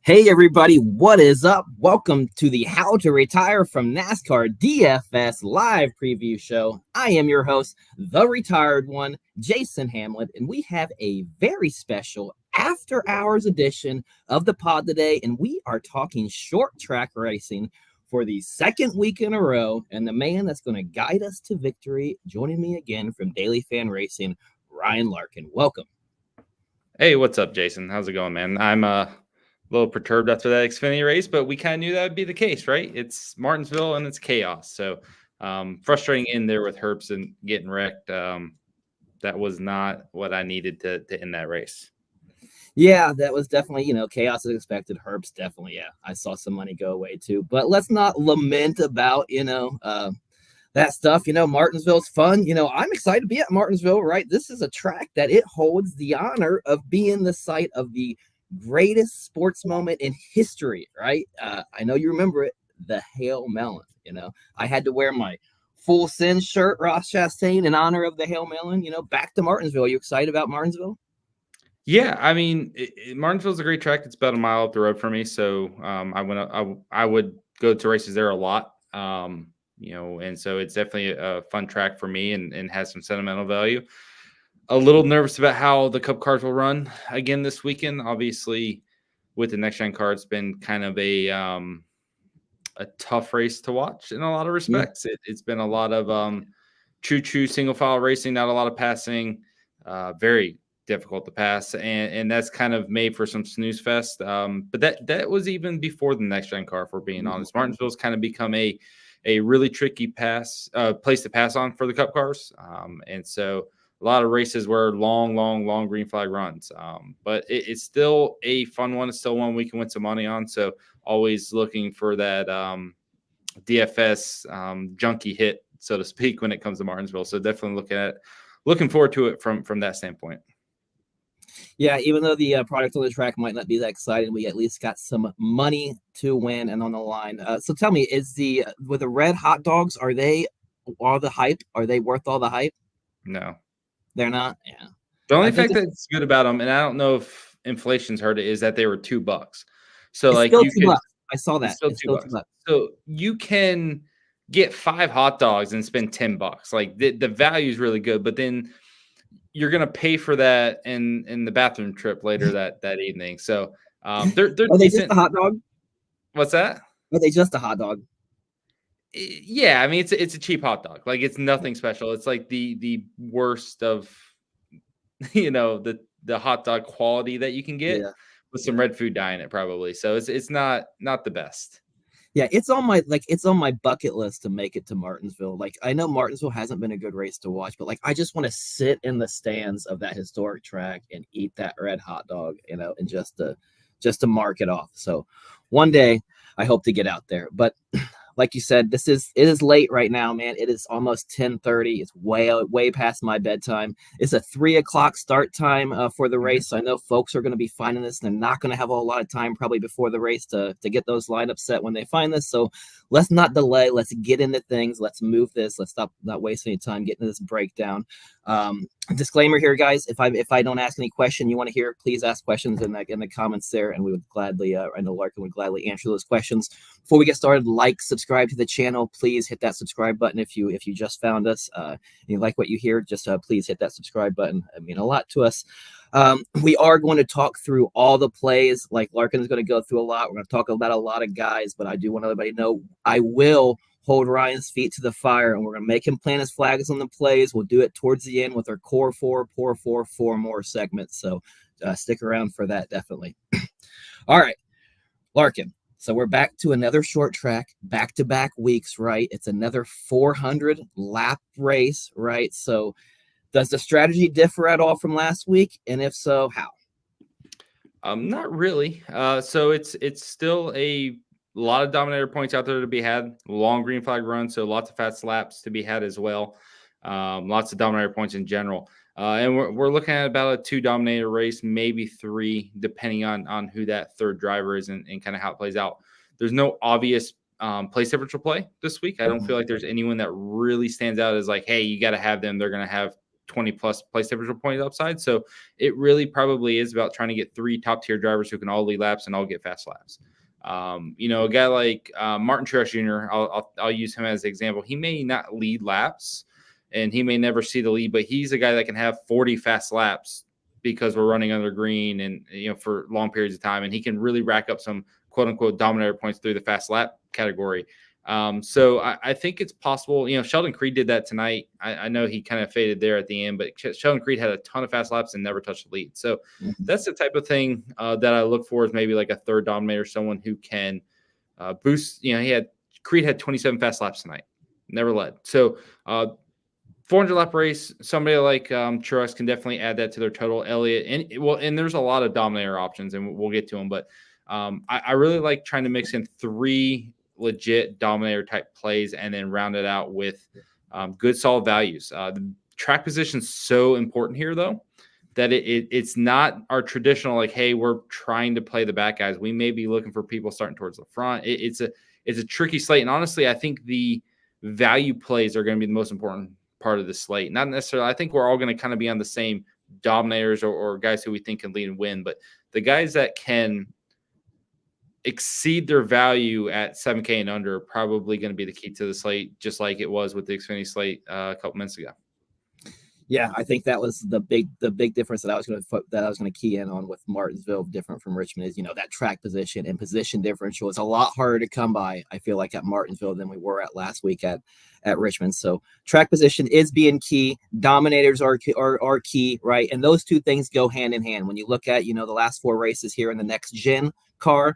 Hey everybody, what is up? Welcome to the How to Retire from NASCAR DFS live preview show. I am your host, the retired one, Jason Hamlin, and we have a very special after hours edition of the pod today, and we are talking short track racing for the second week in a row, and the man that's going to guide us to victory, joining me again from Daily Fan Racing, Ryan Larkin. Welcome. Hey, what's up, Jason? How's it going, man? I'm a little perturbed after that Xfinity race, but we kind of knew that would be the case, right? It's Martinsville and it's chaos. So frustrating in there with Herbst and getting wrecked. That was not what I needed to end that race. Yeah, that was definitely, chaos as expected. Herbst definitely, yeah. I saw some money go away too. But let's not lament about, that stuff. Martinsville's fun. I'm excited to be at Martinsville, right? This is a track that it holds the honor of being the site of the greatest sports moment in history, right? I know you remember it, the Hail Melon. I had to wear my full send shirt, Ross Chastain, in honor of the Hail Melon, back to Martinsville. Are you excited about Martinsville? Yeah, I mean, Martinsville's a great track. It's about a mile up the road for me, so I would go to races there a lot. And so it's definitely a fun track for me and has some sentimental value. A little nervous about how the Cup cars will run again this weekend. Obviously, with the next gen car, it's been kind of a tough race to watch in a lot of respects. It's been a lot of choo-choo single file racing, not a lot of passing, very difficult to pass, and that's kind of made for some snooze fest. But that was even before the next gen car, if we're being honest. Martinsville's kind of become a really tricky place to pass on for the Cup cars, and so a lot of races were long green flag runs. But it's still a fun one. It's still one we can win some money on. So always looking for that DFS junkie hit, so to speak, when it comes to Martinsville. So definitely looking forward to it from that standpoint. Yeah, even though the product on the track might not be that exciting, we at least got some money to win and on the line. So tell me, with the red hot dogs, are they all the hype? Are they worth all the hype? No, they're not. Yeah. The only fact that's good about them, and I don't know if inflation's hurt it, is that they were $2. So it's like still you $2. I saw that. It's still $2. So you can get 5 hot dogs and spend $10. Like the value is really good, but then you're gonna pay for that in the bathroom trip later that evening. So they're are they decent. Just a hot dog? What's that? Are they just a hot dog? Yeah, I mean it's a cheap hot dog. Like it's nothing special. It's like the worst of the hot dog quality that you can get with some red food dye in it, probably. So it's not the best. Yeah, it's on my bucket list to make it to Martinsville. Like I know Martinsville hasn't been a good race to watch, but like I just want to sit in the stands of that historic track and eat that red hot dog, and just to mark it off. So one day I hope to get out there. But like you said, it is late right now, man. It is almost 10:30. It's way past my bedtime. It's a 3:00 start time for the race. I know folks are going to be finding this. They're not going to have a lot of time probably before the race to get those lineups set when they find this. So let's not delay. Let's get into things. Let's move this. Let's stop not wasting any time getting this breakdown. Disclaimer here, guys. If I don't ask any question you want to hear, please ask questions in the comments there, and we would gladly, I know Larkin would gladly answer those questions. Before we get started, subscribe to the channel. Please hit that subscribe button if you just found us. And you like what you hear, just please hit that subscribe button. It means a lot to us. We are going to talk through all the plays. Like Larkin is going to go through a lot. We're going to talk about a lot of guys, but I do want everybody to know I will hold Ryan's feet to the fire, and we're going to make him plant his flags on the plays. We'll do it towards the end with our core four more segments. So stick around for that, definitely. All right, Larkin. So we're back to another short track, back-to-back weeks, right? It's another 400 lap race, right? So does the strategy differ at all from last week? And if so, how? Not really. So it's still a lot of dominator points out there to be had. Long green flag run, so lots of fast laps to be had as well. Lots of dominator points in general. And we're looking at about a 2 dominator race, maybe 3, depending on who that third driver is and kind of how it plays out. There's no obvious place differential play this week. I don't feel like there's anyone that really stands out as like, hey, you got to have them. They're going to have 20 plus place differential point upside. So it really probably is about trying to get 3 top tier drivers who can all lead laps and all get fast laps. A guy like Martin Truex Jr., I'll use him as an example. He may not lead laps and he may never see the lead, but he's a guy that can have 40 fast laps because we're running under green and, for long periods of time. And he can really rack up some quote unquote dominator points through the fast lap category. So I think it's possible. Sheldon Creed did that tonight. I know he kind of faded there at the end, but Sheldon Creed had a ton of fast laps and never touched the lead. So that's the type of thing that I look for, is maybe like a third dominator, someone who can boost. Creed had 27 fast laps tonight, never led. So 400 lap race, somebody like Truex can definitely add that to their total. Elliott, and there's a lot of dominator options, and we'll get to them. But I really like trying to mix in 3 legit dominator type plays and then round it out with good solid values. The track position is so important here, though, that it's not our traditional like, hey, we're trying to play the back guys. We may be looking for people starting towards the front. It's a tricky slate, and honestly, I think the value plays are going to be the most important part of the slate. Not necessarily. I think we're all going to kind of be on the same dominators or guys who we think can lead and win, but the guys that can exceed their value at 7K and under are probably going to be the key to the slate, just like it was with the Xfinity slate a couple minutes ago. Yeah, I think that was the big difference that I was going to key in on with Martinsville, different from Richmond, is that track position and position differential is a lot harder to come by, I feel like, at Martinsville than we were at last week at Richmond. So track position is being key. Dominators are key, right? And those two things go hand in hand. When you look at the last 4 races here in the next gen car,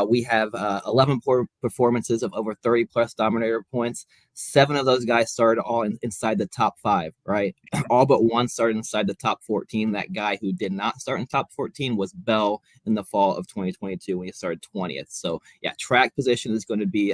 we have 11 performances of over 30 plus dominator points. 7 of those guys started all inside the top 5, right? All but one started inside the top 14. That guy who did not start in top 14 was Bell in the fall of 2022 when he started 20th. So yeah, track position is going to be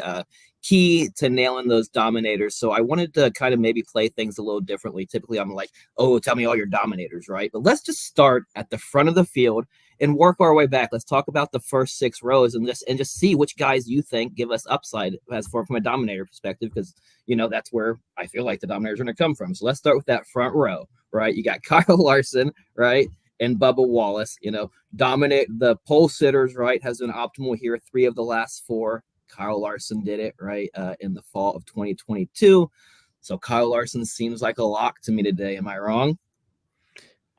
key to nailing those dominators. So I wanted to kind of maybe play things a little differently. Typically I'm like, oh, tell me all your dominators, right? But let's just start at the front of the field and work our way back. Let's talk about the first 6 rows and just see which guys you think give us upside from a dominator perspective, because that's where I feel like the dominators are going to come from. So let's start with that front row, right? You got Kyle Larson, right, and Bubba Wallace. Dominate the pole sitters, right, has been optimal here 3 of the last 4. Kyle Larson did it right in the fall of 2022. So Kyle Larson seems like a lock to me today. Am I wrong?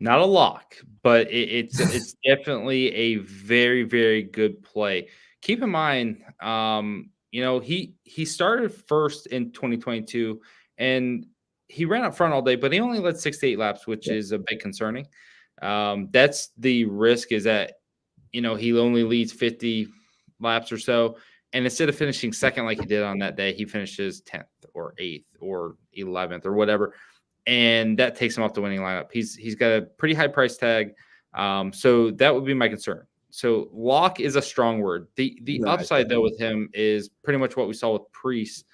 Not a lock, but it's definitely a very, very good play. Keep in mind, he started first in 2022, and he ran up front all day, but he only led 6 to 8 laps, which is a bit concerning. That's the risk, is that he only leads 50 laps or so, and instead of finishing second like he did on that day, he finishes 10th or 8th or 11th or whatever. And that takes him off the winning lineup. He's got a pretty high price tag. So that would be my concern. So lock is a strong word. The upside, though, with him is pretty much what we saw with Priest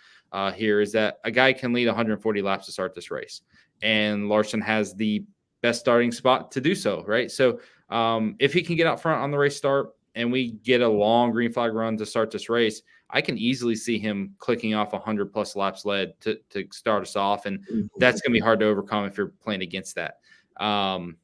here, is that a guy can lead 140 laps to start this race. And Larson has the best starting spot to do so, right? So if he can get out front on the race start and we get a long green flag run to start this race, I can easily see him clicking off 100 plus laps led to start us off. And that's going to be hard to overcome if you're playing against that. And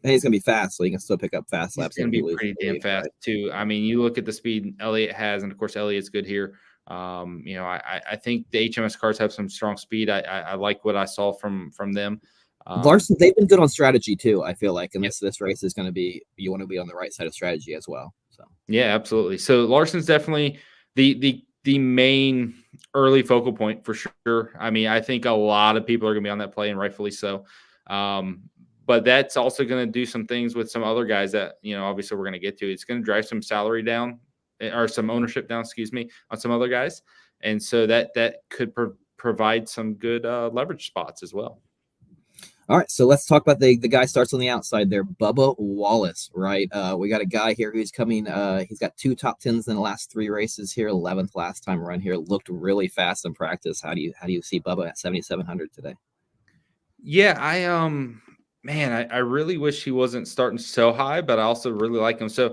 he's going to be fast, so he can still pick up fast laps. He's going to be pretty damn fast, too. I mean, you look at the speed Elliott has, and, of course, Elliott's good here. I think the HMS cars have some strong speed. I like what I saw from them. Larson, they've been good on strategy, too, I feel like. And this race is going to be – you want to be on the right side of strategy as well. So yeah, absolutely. So Larson's definitely – the main early focal point for sure. I mean, I think a lot of people are going to be on that play, and rightfully so. But that's also going to do some things with some other guys that, obviously we're going to get to. It's going to drive some salary down, or some ownership down, on some other guys. And so that could provide some good leverage spots as well. All right, so let's talk about the guy starts on the outside there, Bubba Wallace, right? We got a guy here who's coming. He's got 2 top 10s in the last 3 races here. 11th last time run here. Looked really fast in practice. How do you see Bubba at 7,700 today? Yeah, I really wish he wasn't starting so high, but I also really like him. So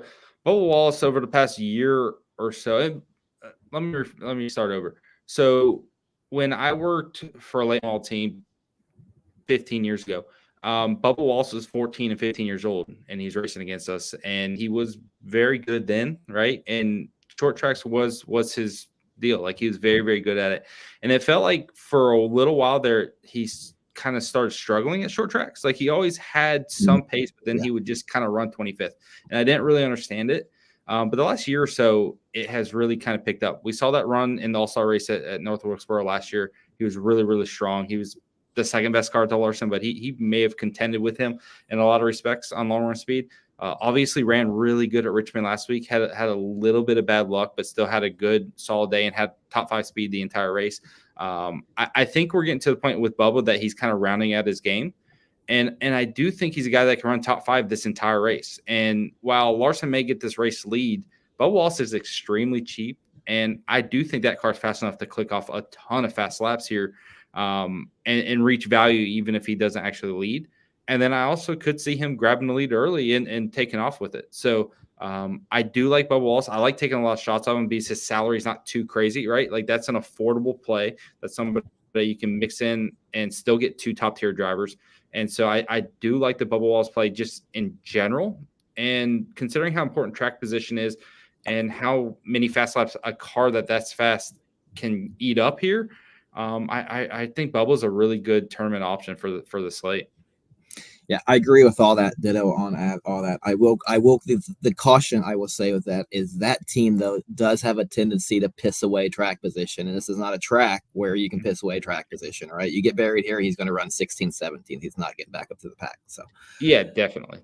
Bubba Wallace over the past year or so. Let me start over. So when I worked for a late model team 15 years ago, Bubba Wallace is 14 and 15 years old, and he's racing against us, and he was very good then, right? And short tracks was his deal. Like, he was very, very good at it. And it felt like for a little while there, he's kind of started struggling at short tracks. Like, he always had some pace, but then he would just kind of run 25th. And I didn't really understand it. But the last year or so, it has really kind of picked up. We saw that run in the All-Star race at North Wilkesboro last year. He was really, really strong. He was the second best car to Larson, but he may have contended with him in a lot of respects on long run speed. Obviously ran really good at Richmond last week, had a little bit of bad luck, but still had a good solid day and had top 5 speed the entire race. I think we're getting to the point with Bubba that he's kind of rounding out his game. And I do think he's a guy that can run top 5 this entire race. And while Larson may get this race lead, Bubba Wallace is extremely cheap. And I do think that car's fast enough to click off a ton of fast laps here and reach value even if he doesn't actually lead. And then I also could see him grabbing the lead early and taking off with it. So I do like Bubba Wallace. I like taking a lot of shots of him because his salary is not too crazy, right? Like, that's an affordable play. That's somebody that you can mix in and still get 2 top-tier drivers. And so I do like the Bubba Wallace play just in general. And considering how important track position is and how many fast laps a car that's fast can eat up here, I think Bubba's a really good tournament option for the slate. Yeah, I agree with all that. Ditto on all that. I will the caution I will say with that is that team though does have a tendency to piss away track position, and this is not a track where you can piss away track position, right? You get buried here, he's going to run 16, 17. He's not getting back up to the pack. So yeah, definitely.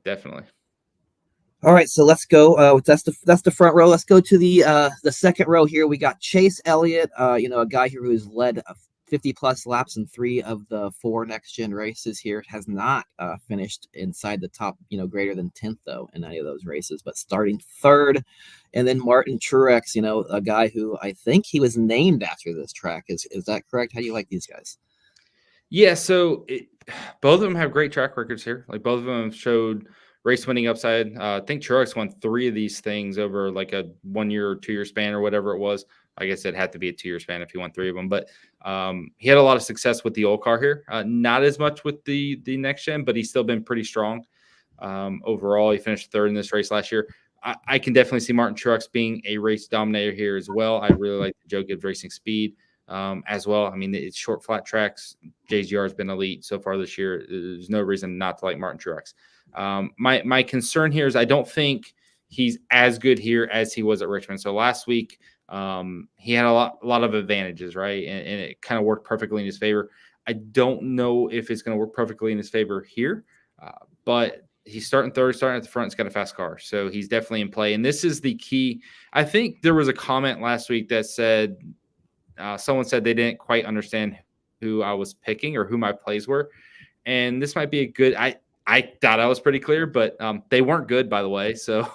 All right, so let's go. That's the front row. Let's go to the second row here. We got Chase Elliott, a guy here who's led 50 plus laps in 3 of the 4 next gen races here. Has not finished inside the top, greater than 10th though in any of those races, but starting 3rd. And then Martin Truex, a guy who I think he was named after this track. Is that correct? How do you like these guys? Yeah, so both of them have great track records here. Like, both of them showed race winning upside. I think Truex won 3 of these things over like a 1 year or 2 year span or whatever it was. I guess it had to be a 2 year span if he won 3 of them. But he had a lot of success with the old car here. Not as much with the next gen, but he's still been pretty strong. Overall, he finished 3rd in this race last year. I can definitely see Martin Truex being a race dominator here as well. I really like the Joe Gibbs Racing speed as well. I mean, it's short, flat tracks. JGR has been elite so far this year. There's no reason not to like Martin Truex. My concern here is I don't think he's as good here as he was at Richmond. So last week, he had a lot of advantages, right? And it kind of worked perfectly in his favor. I don't know if it's going to work perfectly in his favor here, but he's starting 3rd, starting at the front. He's got a fast car, so he's definitely in play. And this is the key. I think there was a comment last week that said someone said they didn't quite understand who I was picking or who my plays were. And this might be a good I thought I was pretty clear, but they weren't good, by the way. So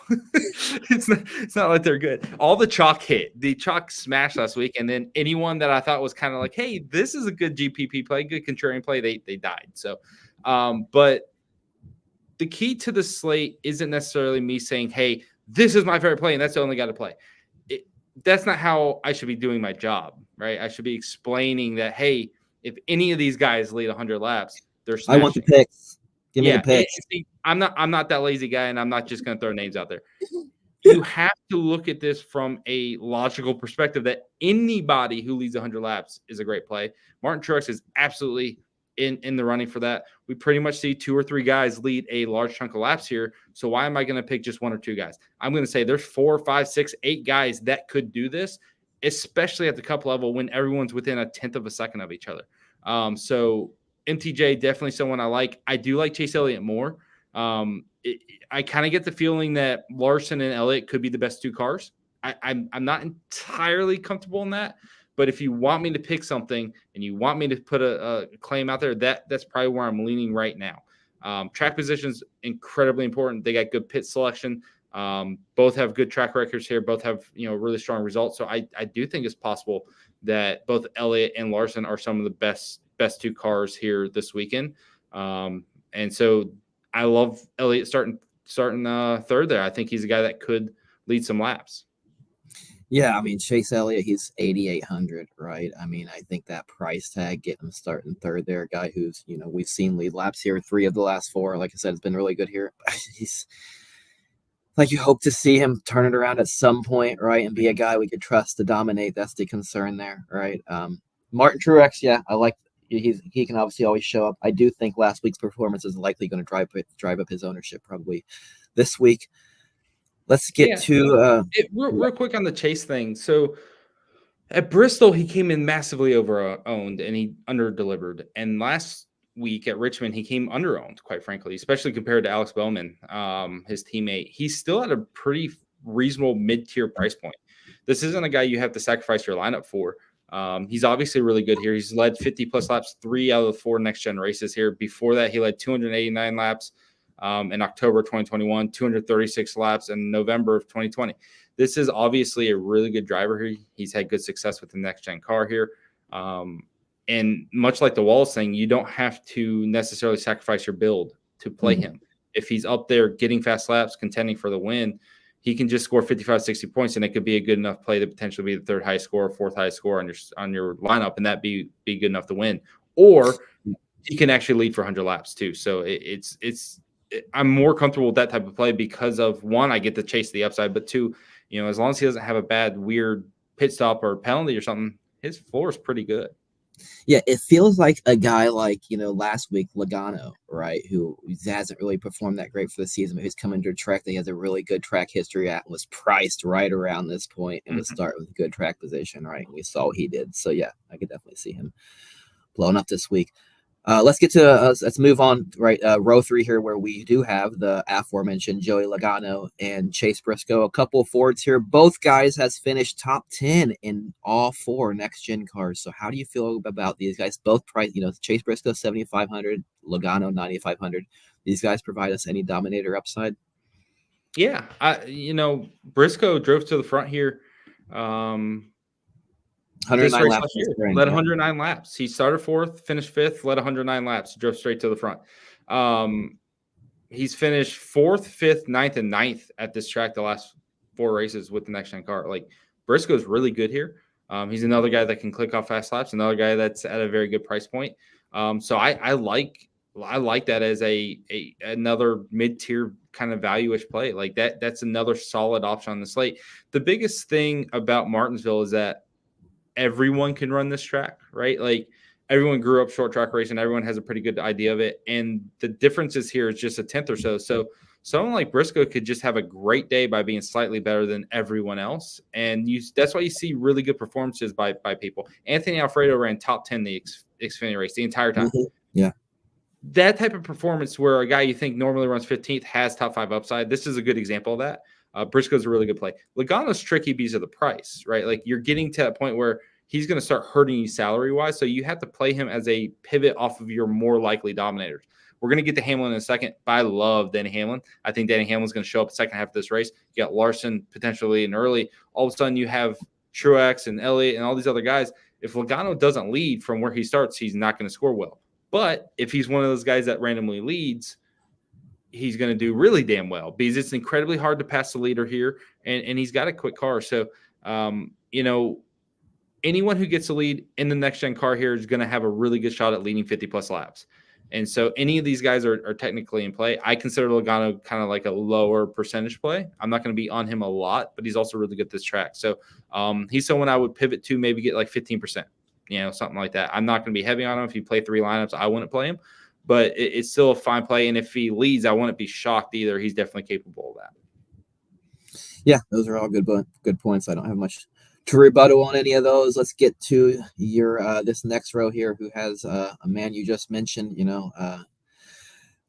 it's not like they're good. All the chalk hit. The chalk smashed last week. And then anyone that I thought was kind of like, hey, this is a good GPP play, good contrarian play, they died. So, but the key to the slate isn't necessarily me saying, hey, this is my favorite play, and that's the only guy to play. That's not how I should be doing my job, right? I should be explaining that, hey, if any of these guys lead 100 laps, they're smashing. I want the picks. Give me the picks. I'm not that lazy guy, and I'm not just going to throw names out there. You have to look at this from a logical perspective that anybody who leads 100 laps is a great play. Martin Truex is absolutely in the running for that. We pretty much see 2 or 3 guys lead a large chunk of laps here. So why am I going to pick just 1 or 2 guys? I'm going to say there's 4, 5, 6, 8 guys that could do this, especially at the cup level when everyone's within a 1/10 of a second of each other. So MTJ, definitely someone I like. I do like Chase Elliott more. I kind of get the feeling that Larson and Elliott could be the best 2 cars. I'm not entirely comfortable in that. But if you want me to pick something and you want me to put a claim out there, that's probably where I'm leaning right now. Track position's incredibly important. They got good pit selection. Both have good track records here. Both have really strong results. So I do think it's possible that both Elliott and Larson are some of the best 2 cars here this weekend. And so I love Elliott starting 3rd there. I think he's a guy that could lead some laps. Yeah, I mean Chase Elliott, he's 8,800, right? I mean, I think that price tag getting him starting third there, a guy who's we've seen lead laps here, 3 of the last 4. Like I said, it's been really good here. He's like you hope to see him turn it around at some point, right, and be a guy we could trust to dominate. That's the concern there, right? Martin Truex, yeah, I like. He can obviously always show up. I do think last week's performance is likely going to drive up his ownership probably this week. Let's get Yeah. to Real quick on the Chase thing. So at Bristol, he came in massively over owned and he under delivered. And last week at Richmond, he came under owned, quite frankly, especially compared to Alex Bowman, his teammate. He's still at a pretty reasonable mid-tier price point. This isn't a guy you have to sacrifice your lineup for. He's obviously really good here. He's led 50 plus laps 3 out of the 4 next gen races here. Before that, he led 289 laps in October 2021, 236 laps in November of 2020. This is obviously a really good driver here. He's had good success with the next gen car here. And much like the Wallace thing, you don't have to necessarily sacrifice your build to play him. If he's up there getting fast laps, contending for the win, he can just score 55, 60 points, and it could be a good enough play to potentially be the third highest score, fourth highest score on your lineup, and that be good enough to win. Or he can actually lead for 100 laps too. So I'm more comfortable with that type of play because of, one, I get to chase the upside, but two, as long as he doesn't have a bad, weird pit stop or penalty or something, his floor is pretty good. Yeah, it feels like a guy like, last week, Logano, right, who hasn't really performed that great for the season, but who's come into a track that he has a really good track history at and was priced right around this point and would start with good track position, right? And we saw what he did. So, yeah, I could definitely see him blowing up this week. Let's get to let's move on, right? Row 3 here, where we do have the aforementioned Joey Logano and Chase Briscoe, a couple of Fords here. Both guys has finished top 10 in all 4 next gen cars. So how do you feel about these guys? Both price, Chase Briscoe 7,500, Logano 9,500. These guys provide us any dominator upside? Yeah, Briscoe drove to the front here. 109 laps. Led 109 laps. He started 4th, finished 5th, led 109 laps, drove straight to the front. He's finished 4th, 5th, 9th, and 9th at this track the last 4 races with the next gen car. Like, Briscoe's really good here. He's another guy that can click off fast laps, another guy that's at a very good price point. So I like that as another mid-tier kind of value-ish play. Like that's another solid option on the slate. The biggest thing about Martinsville is that everyone can run this track, right? Like, everyone grew up short track racing. Everyone has a pretty good idea of it. And the differences here is just a tenth or so. So someone like Briscoe could just have a great day by being slightly better than everyone else. And that's why you see really good performances by people. Anthony Alfredo ran top 10 the Xfinity race the entire time. Yeah. That type of performance where a guy you think normally runs 15th has top 5 upside. This is a good example of that. Briscoe's a really good play. Logano's tricky because of the price, right? Like, you're getting to that point where he's going to start hurting you salary-wise, so you have to play him as a pivot off of your more likely dominators. We're going to get to Hamlin in a second, but I love Denny Hamlin. I think Denny Hamlin's going to show up the second half of this race. You got Larson potentially in early. All of a sudden, you have Truex and Elliott and all these other guys. If Logano doesn't lead from where he starts, he's not going to score well. But if he's one of those guys that randomly leads, he's going to do really damn well because it's incredibly hard to pass the leader here, and he's got a quick car. So, anyone who gets the lead in the next gen car here is going to have a really good shot at leading 50 plus laps. And so any of these guys are technically in play. I consider Logano kind of like a lower percentage play. I'm not going to be on him a lot, but he's also really good at this track. So he's someone I would pivot to, maybe get like 15%, something like that. I'm not going to be heavy on him. If you play 3 lineups, I wouldn't play him, but it's still a fine play. And if he leads, I wouldn't be shocked either. He's definitely capable of that. Yeah, those are all good points. I don't have much to rebuttal on any of those. Let's get to your this next row here, who has a man you just mentioned,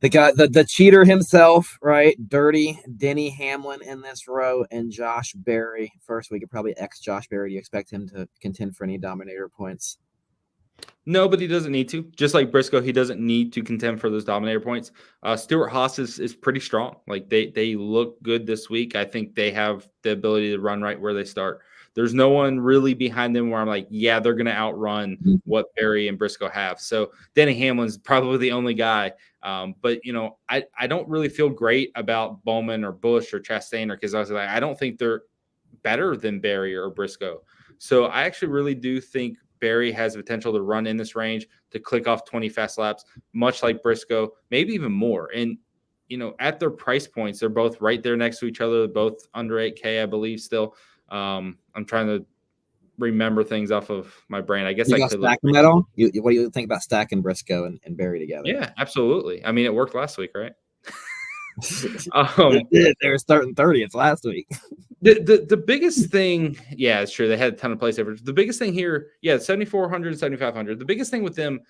the guy, the cheater himself, right? Dirty Denny Hamlin in this row, and Josh Berry. First, we could probably X Josh Berry. Do you expect him to contend for any dominator points? No, but he doesn't need to. Just like Briscoe, he doesn't need to contend for those dominator points. Stewart Haas is pretty strong. Like, they look good this week. I think they have the ability to run right where they start. There's no one really behind them where I'm like, yeah, they're going to outrun what Berry and Briscoe have. So Denny Hamlin's probably the only guy. But, I don't really feel great about Bowman or Busch or Chastain, because I was like, I don't think they're better than Barry or Briscoe. So I actually really do think Barry has the potential to run in this range, to click off 20 fast laps, much like Briscoe, maybe even more. And, at their price points, they're both right there next to each other. They're both under 8K, I believe, still. I'm trying to remember things off of my brain. I guess You I got could stack them at all? What do you think about stacking Briscoe and Barry together? Yeah, absolutely. I mean, it worked last week, right? They were starting 30th last week. The biggest thing, yeah, it's true. They had a ton of place average. The biggest thing here, 7,400, 7,500. The biggest thing with them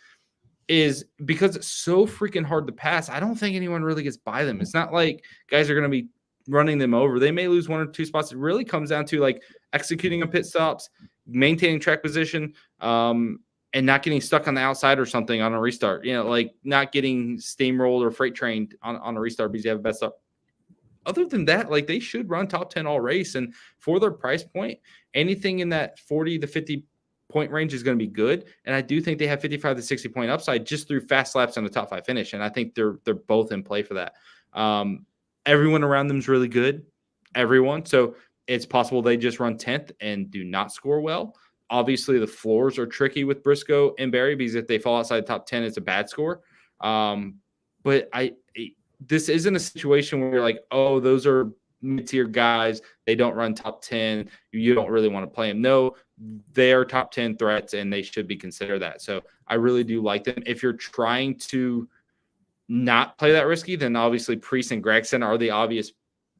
is because it's so freaking hard to pass, I don't think anyone really gets by them. It's not like guys are going to be running them over. They may lose 1 or 2 spots. It really comes down to like executing on pit stops, maintaining track position, and not getting stuck on the outside or something on a restart. Like not getting steamrolled or freight trained on a restart because you have a best up. Other than that, like they should run top 10 all race. And for their price point, anything in that 40 to 50 point range is going to be good. And I do think they have 55 to 60 point upside just through fast laps on the top 5 finish. And I think they're both in play for that. Everyone around them is really good. Everyone. So it's possible they just run 10th and do not score well. Obviously, the floors are tricky with Briscoe and Barry because if they fall outside the top 10, it's a bad score. But this isn't a situation where you're like, oh, those are mid-tier guys. They don't run top 10. You don't really want to play them. No, they are top 10 threats, and they should be considered that. So I really do like them. If you're trying to not play that risky, then obviously Priest and Gregson are the obvious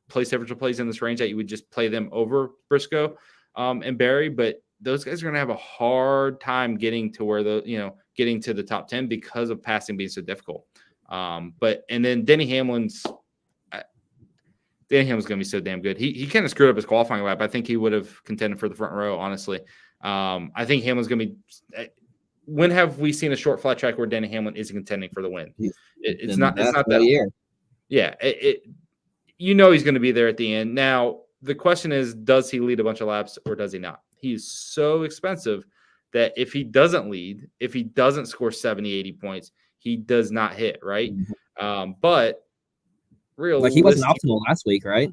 place average plays in this range that you would just play them over Briscoe and Barry. But those guys are going to have a hard time getting to where getting to the top 10 because of passing being so difficult. And then Denny Hamlin's going to be so damn good. He kind of screwed up his qualifying lap. I think he would have contended for the front row, honestly. I think Hamlin's going to be. When have we seen a short flat track where Denny Hamlin isn't contending for the win? It's not that year. Yeah, he's going to be there at the end. Now the question is, does he lead a bunch of laps or does he not? He's so expensive that if he doesn't lead, if he doesn't score 70, 80 points, he does not hit, right? Mm-hmm. But real, like he wasn't optimal last week, right?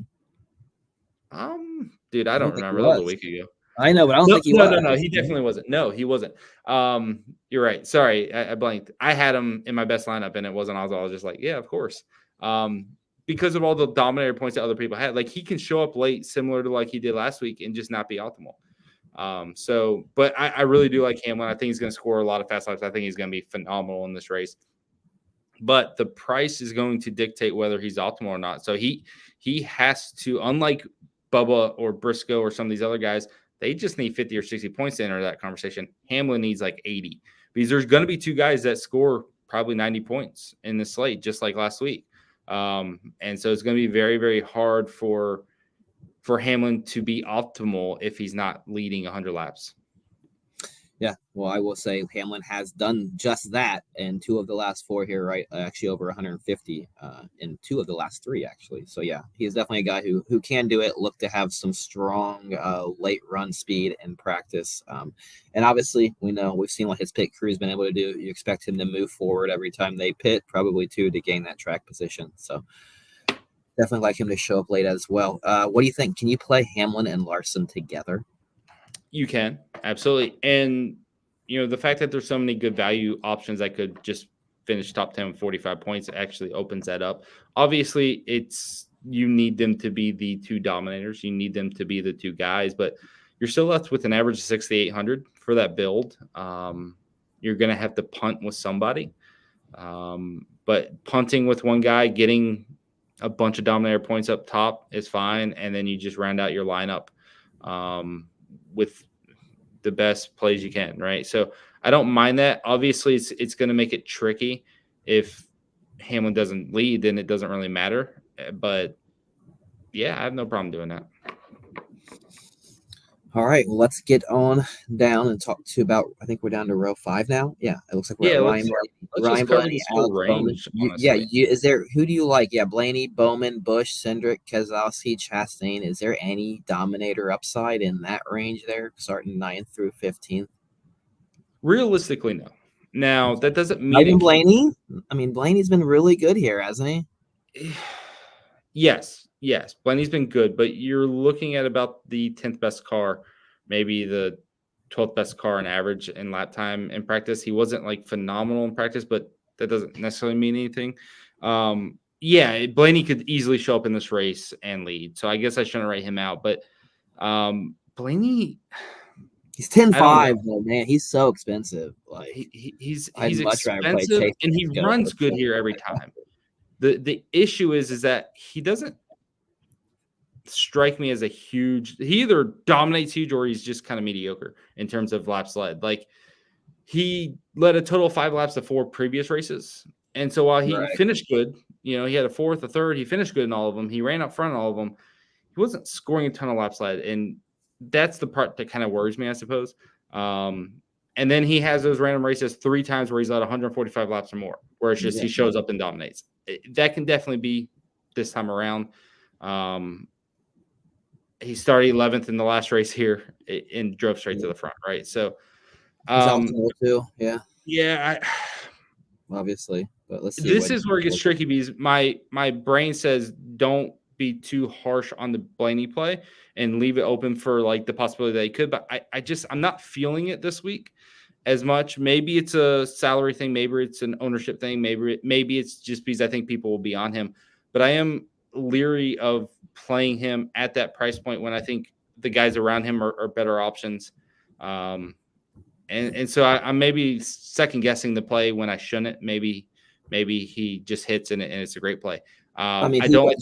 Dude, I don't remember. That was a week ago. I know, but I don't think he was. No, he definitely wasn't. No, he wasn't. You're right. Sorry, I blanked. I had him in my best lineup, and it wasn't. I was just like, yeah, of course. Because of all the dominator points that other people had, like he can show up late, similar to like he did last week, and just not be optimal. But I really do like Hamlin. I think he's going to score a lot of fast laps. I think he's going to be phenomenal in this race. But the price is going to dictate whether he's optimal or not. So he has to, unlike Bubba or Briscoe or some of these other guys, they just need 50 or 60 points to enter that conversation. Hamlin needs like 80 because there's going to be 2 guys that score probably 90 points in the slate, just like last week. And so it's going to be very, very hard for Hamlin to be optimal if he's not leading 100 laps. Yeah, well, I will say Hamlin has done just that in 2 of the last 4 here, right? Actually, over 150 in 2 of the last 3, actually. So, yeah, he's definitely a guy who can do it, look to have some strong late run speed in practice. And obviously, we've seen what his pit crew's been able to do. You expect him to move forward every time they pit, probably too, to gain that track position. So, definitely like him to show up late as well. What do you think? Can you play Hamlin and Larson together? You can, absolutely. And, the fact that there's so many good value options that could just finish top 10 with 45 points actually opens that up. Obviously, you need them to be the 2 dominators. You need them to be the 2 guys, but you're still left with an average of 6,800 for that build. You're going to have to punt with somebody. But punting with one guy, getting a bunch of dominator points up top is fine. And then you just round out your lineup with the best plays you can, right? So I don't mind that. Obviously, it's going to make it tricky. If Hamlin doesn't lead, then it doesn't really matter. But, yeah, I have no problem doing that. All right, well, let's get on down and talk to about. I think we're down to row 5 now. Yeah, it looks like we're at Ryan Blaney, Alex Bowman. Is there? Who do you like? Yeah, Blaney, Bowman, Busch, Cindric, Keselowski, Chastain. Is there any dominator upside in that range there, starting 9th through 15th? Realistically, no. Now that doesn't mean even Blaney. I mean, Blaney's been really good here, hasn't he? Yes, yes, Blaney's been good, but you're looking at about the 10th best car, maybe the 12th best car in average in lap time in practice. He wasn't like phenomenal in practice, but that doesn't necessarily mean anything. Yeah, Blaney could easily show up in this race and lead. So I guess I shouldn't write him out. But Blaney, He's I don't 10-5, know. though, man. He's so expensive. Like, He's I'd much rather play expensive Chase and he Briscoe runs for good here every 7.5. time. The issue is that he doesn't strike me as a huge. He either dominates huge or he's just kind of mediocre in terms of laps led. Like he led a total of 5 laps to 4 previous races, and so while he Right. finished good, he had a fourth, a third. He finished good in all of them. He ran up front in all of them. He wasn't scoring a ton of laps led, and that's the part that kind of worries me, I suppose. And then he has those random races 3 times where he's led 145 laps or more, where it's just he shows up and dominates. That can definitely be this time around. He started 11th in the last race here and drove straight to the front, right? So, He's optimal too. Yeah, yeah, obviously. But let's see. this is where it gets tricky because my brain says don't be too harsh on the Blaney play and leave it open for like the possibility that he could. But I'm not feeling it this week as much. Maybe it's a salary thing, maybe it's an ownership thing, maybe it's just because I think people will be on him. But I am leery of playing him at that price point when I think the guys around him are better options. And so I'm maybe second guessing the play when I shouldn't. Maybe he just hits and it's a great play. I mean, I don't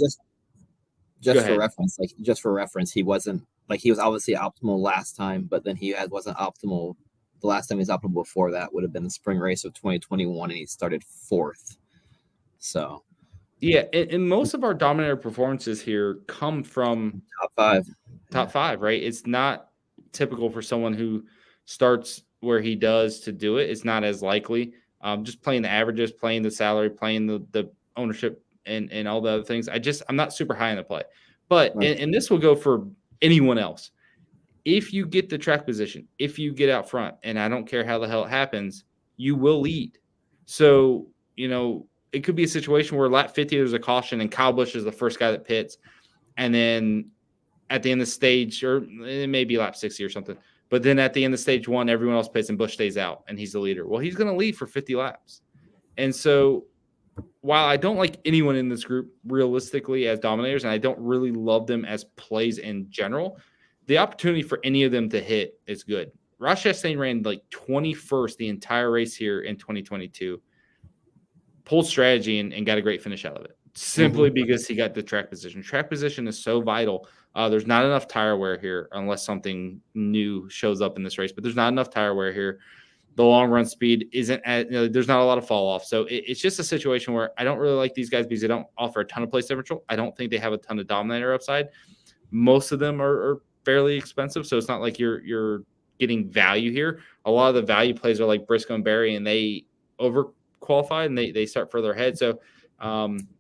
just for reference, he wasn't like he was obviously optimal last time, but then wasn't optimal. The last time he was optimal before that would have been the spring race of 2021, and he started 4th. So yeah, and most of our dominator performances here come from top five, right? It's not typical for someone who starts where he does to do it. It's not as likely. Just playing the averages, playing the salary, playing the ownership, and all the other things. I'm not super high in the play, but right. and this will go for anyone else. If you get the track position, if you get out front, and I don't care how the hell it happens, you will lead. So it could be a situation where lap 50 there's a caution and Kyle Busch is the first guy that pits, and then at the end of the stage, or it may be lap 60 or something, but then at the end of stage 1, everyone else pits and Busch stays out and he's the leader. Well, he's going to lead for 50 laps. And so while I don't like anyone in this group realistically as dominators, and I don't really love them as plays in general, the opportunity for any of them to hit is good. Ross Chastain ran like 21st the entire race here in 2022, pulled strategy and got a great finish out of it simply because he got the track position. Track position is so vital. There's not enough tire wear here unless something new shows up in this race, but there's not enough tire wear here. The long run speed isn't there's not a lot of fall off. So it's just a situation where I don't really like these guys because they don't offer a ton of place differential. I don't think they have a ton of dominator upside. Most of them are fairly expensive. So it's not like you're getting value here. A lot of the value plays are like Briscoe and Berry, and they overqualified and they start further ahead. So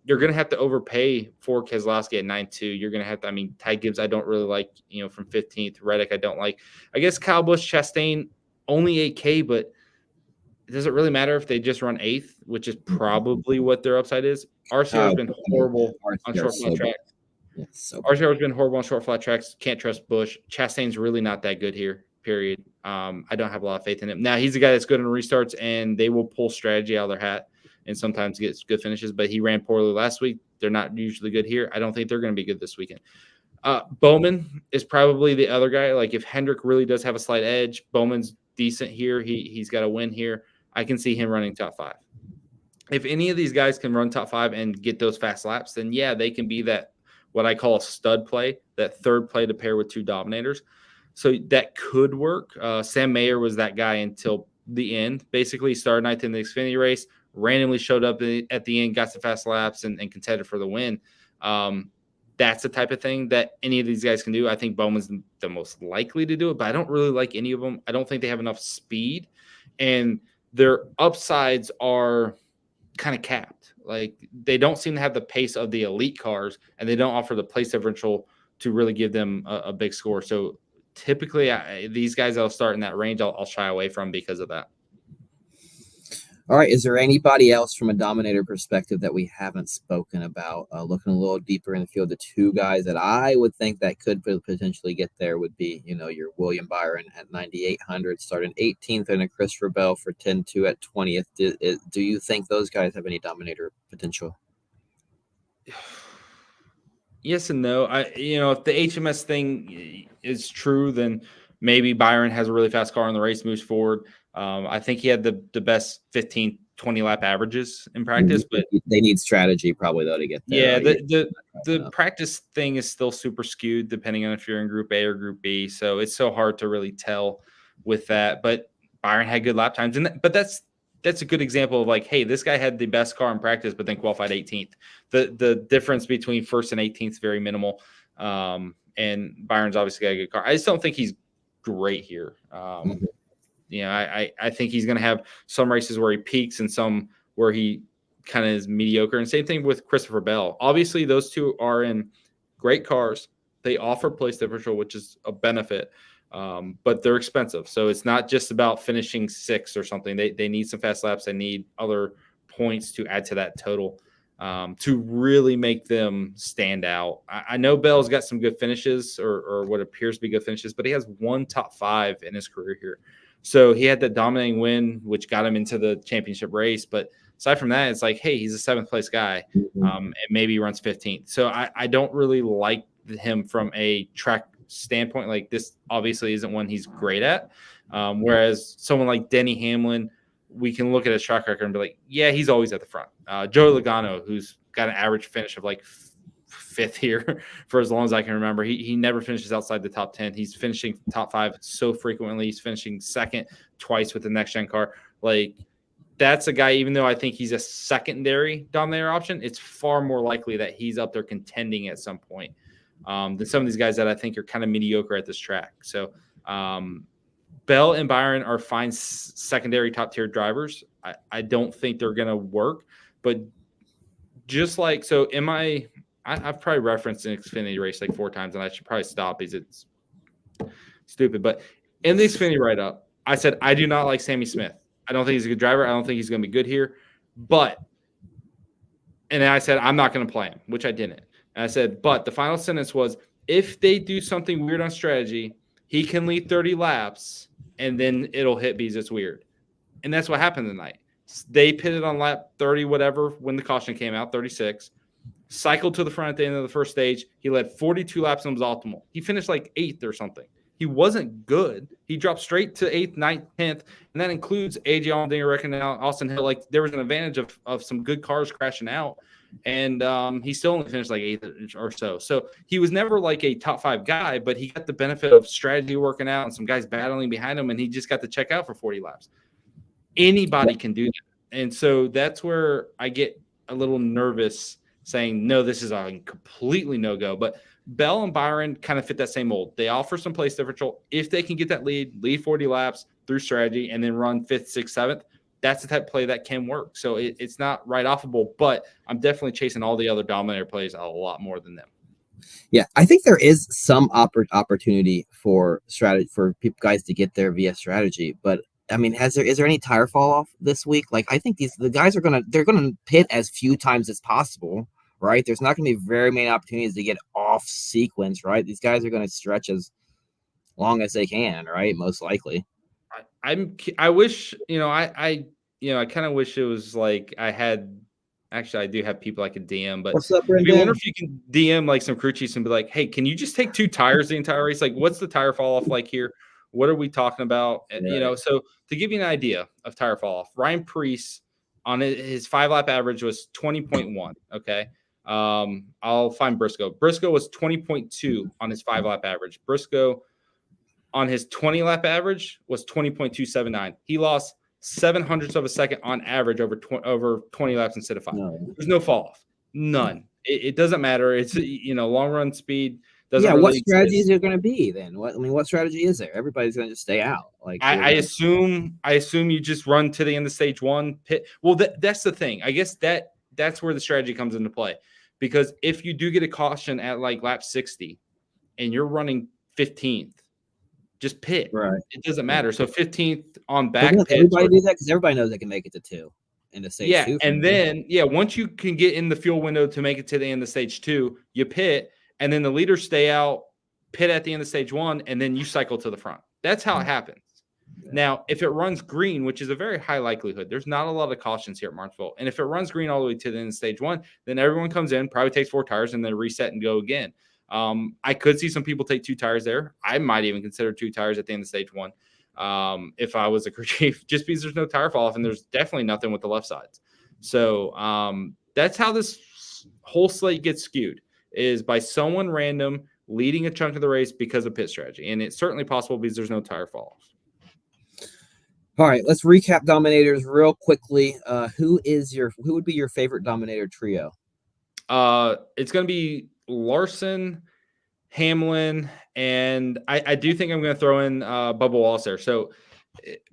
you're going to have to overpay for Keselowski at 9.2. You're going to have to, Ty Gibbs, I don't really like, from 15th. Reddick, I don't like. I guess Kyle Busch, Chastain, only 8K, but does it really matter if they just run 8th, which is probably what their upside is? RCR has been horrible on short flat tracks. RCR has been horrible on short flat tracks. Can't trust Busch. Chastain's really not that good here, period. I don't have a lot of faith in him. Now, he's a guy that's good in restarts, and they will pull strategy out of their hat and sometimes get good finishes, but he ran poorly last week. They're not usually good here. I don't think they're going to be good this weekend. Bowman is probably the other guy. Like if Hendrick really does have a slight edge, Bowman's decent here. He's got a win here. I can see him running top 5. If any of these guys can run top 5 and get those fast laps, then yeah, they can be that what I call a stud play, that third play to pair with 2 dominators. So that could work. Sam Mayer was that guy until the end. Basically, he started 9th in the Xfinity race, randomly showed up at the end, got some fast laps, and contended for the win. That's the type of thing that any of these guys can do. I think Bowman's the most likely to do it, but I don't really like any of them. I don't think they have enough speed, and their upsides are kind of capped. Like they don't seem to have the pace of the elite cars, and they don't offer the place differential to really give them a big score. So typically these guys I'll start in that range, I'll shy away from because of that. All right. Is there anybody else from a dominator perspective that we haven't spoken about? Looking a little deeper in the field, the two guys that I would think that could potentially get there would be, your William Byron at 9,800, starting 18th, and a Christopher Bell for 10-2 at 20th. Do you think those guys have any dominator potential? Yes and no. If the HMS thing is true, then maybe Byron has a really fast car and the race moves forward. I think he had the best 15, 20 lap averages in practice, but they need strategy probably though to get there. Yeah, the practice thing is still super skewed depending on if you're in Group A or Group B. So it's so hard to really tell with that. But Byron had good lap times, but that's a good example of like, hey, this guy had the best car in practice, but then qualified 18th. The difference between first and 18th is very minimal. And Byron's obviously got a good car. I just don't think he's great here. I think he's going to have some races where he peaks and some where he kind of is mediocre. And same thing with Christopher Bell. Obviously, those two are in great cars. They offer place differential, which is a benefit, but they're expensive. So it's not just about finishing sixth or something. They need some fast laps. They need other points to add to that total to really make them stand out. I know Bell's got some good finishes or what appears to be good finishes, but he has one top five in his career here. So he had that dominating win, which got him into the championship race. But aside from that, it's like, hey, he's a seventh place guy, and maybe he runs 15th. So I don't really like him from a track standpoint. Like this obviously isn't one he's great at. Whereas someone like Denny Hamlin, we can look at his track record and be like, yeah, he's always at the front. Joey Logano, who's got an average finish of like fifth here for as long as I can remember. He never finishes outside the top 10. He's finishing top five so frequently. He's finishing second twice with the next gen car. Like that's a guy, even though I think he's a secondary dominator option, it's far more likely that he's up there contending at some point than some of these guys that I think are kind of mediocre at this track. So Bell and Byron are fine secondary top tier drivers. I don't think they're going to work, but just like, so I've probably referenced an Xfinity race like 4 times, and I should probably stop because it's stupid. But in the Xfinity write-up, I said I do not like Sammy Smith. I don't think he's a good driver. I don't think he's going to be good here. And then I said I'm not going to play him, which I didn't. And I said, but the final sentence was, if they do something weird on strategy, he can lead 30 laps, and then it'll hit because it's weird. And that's what happened tonight. They pitted on lap 30, whatever, when the caution came out, 36. Cycled to the front at the end of the first stage. He led 42 laps and was optimal. He finished like 8th or something. He wasn't good. He dropped straight to 8th, 9th, 10th, and that includes AJ Allmendinger, and Austin Hill. Like there was an advantage of some good cars crashing out, and he still only finished like 8th or so. So he was never like a top 5 guy, but he got the benefit of strategy working out and some guys battling behind him, and he just got to check out for 40 laps. Anybody can do that, and so that's where I get a little nervous saying, no, this is a completely no-go. But Bell and Byron kind of fit that same mold. They offer some place differential. If they can get that lead 40 laps through strategy, and then run 5th, 6th, 7th, that's the type of play that can work. So it's not right-offable, but I'm definitely chasing all the other dominator plays a lot more than them. Yeah, I think there is some opportunity for strategy for guys to get there via strategy, but I mean, is there any tire fall off this week? Like, I think the guys they're gonna pit as few times as possible, right? There's not gonna be very many opportunities to get off sequence, right? These guys are gonna stretch as long as they can, right? Most likely. I wish, I kind of wish it was like I do have people I could DM, but What's up, I Brendan? wonder if you can DM like some crew chiefs and be like, hey, can you just take 2 tires the entire race? Like, what's the tire fall off like here? What are we talking about? Right. So to give you an idea of tire fall off, Ryan Preece on his 5-lap average was 20.1. Okay. I'll find Briscoe. Briscoe was 20.2 on his 5-lap average. Briscoe on his 20-lap average was 20.279. He lost 0.07 of a second on average over 20 laps instead of 5. No. There's no fall off. None. It doesn't matter. It's, long run speed. Really what strategy is there going to be then? What strategy is there? Everybody's going to just stay out. Like I assume you just run to the end of stage 1 pit. Well, that's the thing. I guess that's where the strategy comes into play, because if you do get a caution at like lap 60 and you're running 15th, Just pit. Right. It doesn't matter. So 15th on But back doesn't pits. everybody do that? Because everybody knows they can make it to 2 in the stage Yeah, 2. and then once you can get in the fuel window to make it to the end of stage 2, you pit, and then the leaders stay out, pit at the end of stage 1, and then you cycle to the front. That's how it happens. Yeah. Now, if it runs green, which is a very high likelihood, there's not a lot of cautions here at Martinsville. And if it runs green all the way to the end of stage 1, then everyone comes in, probably takes 4 tires, and then reset and go again. I could see some people take 2 tires there. I might even consider 2 tires at the end of stage 1. If I was a crew chief, just because there's no tire fall off and there's definitely nothing with the left sides. So that's how this whole slate gets skewed, is by someone random leading a chunk of the race because of pit strategy. And it's certainly possible because there's no tire fall off. All right, let's recap dominators real quickly. Who would be your favorite dominator trio? It's going to be Larson, Hamlin, and I do think I'm going to throw in Bubba Wallace there. So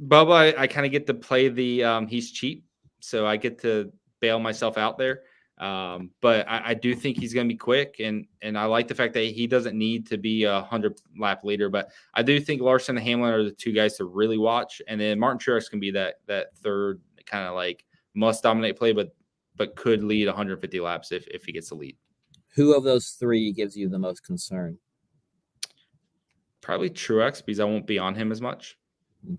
Bubba, I kind of get to play the he's cheap, so I get to bail myself out there. But I do think he's going to be quick, and I like the fact that he doesn't need to be a 100-lap leader. But I do think Larson and Hamlin are the 2 guys to really watch, and then Martin Truex can be that third kind of like must dominate play, but could lead 150 laps if he gets the lead. Who of those 3 gives you the most concern? Probably Truex, because I won't be on him as much. Okay.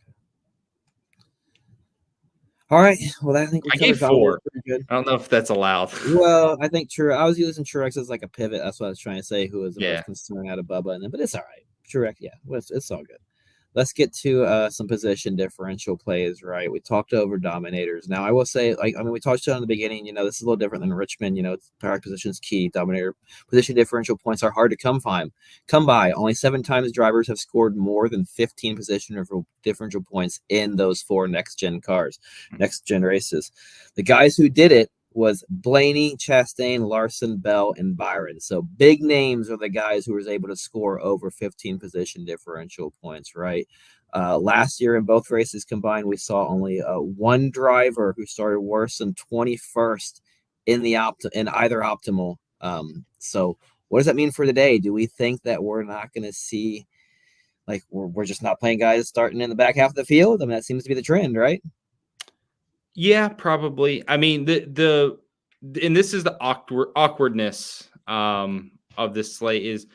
All right. Well, I think I gave 4. Good. I don't know if that's allowed. Well, I think I was using Truex as like a pivot. That's what I was trying to say. Who was the most concerned out of Bubba, but it's all right. Truex, yeah, it's all good. Let's get to some position differential plays, right? We talked over dominators. Now, I will say, we touched on in the beginning, this is a little different than Richmond. Power position is key. Dominator position differential points are hard to come by. Only 7 times drivers have scored more than 15 position differential points in those 4 next-gen cars, next-gen races. The guys who did it was Blaney, Chastain, Larson, Bell, and Byron. So big names are the guys who was able to score over 15 position differential points, right? Last year in both races combined, we saw only 1 driver who started worse than 21st in either optimal. So what does that mean for today? Do we think that we're not going to see, we're just not playing guys starting in the back half of the field? That seems to be the trend, right? Yeah, probably. I mean, and this is the awkwardness of this slate is,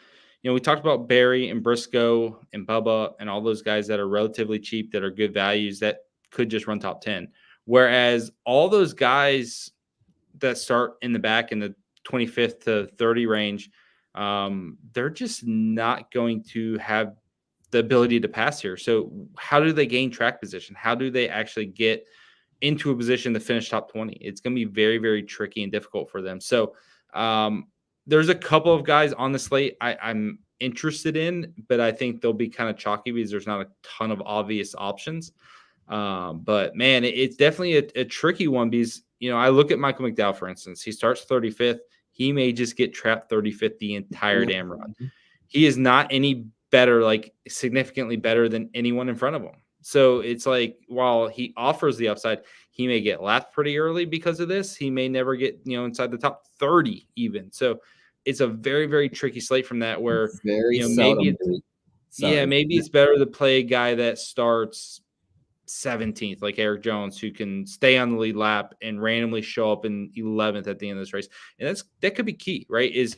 we talked about Barry and Briscoe and Bubba and all those guys that are relatively cheap, that are good values, that could just run top 10. Whereas all those guys that start in the back in the 25th to 30 range, they're just not going to have the ability to pass here. So how do they gain track position? How do they actually get into a position to finish top 20? It's going to be very, very tricky and difficult for them. So there's a couple of guys on the slate I'm interested in, but I think they'll be kind of chalky because there's not a ton of obvious options. But man, it's definitely a tricky one because, I look at Michael McDowell, for instance. He starts 35th. He may just get trapped 35th the entire damn run. He is not any better, significantly better than anyone in front of him. So it's like, while he offers the upside, he may get lapped pretty early because of this. He may never get, inside the top 30 even. So it's a very, very tricky slate from that, where maybe it's better to play a guy that starts 17th, like Eric Jones, who can stay on the lead lap and randomly show up in 11th at the end of this race. And that could be key, right? Is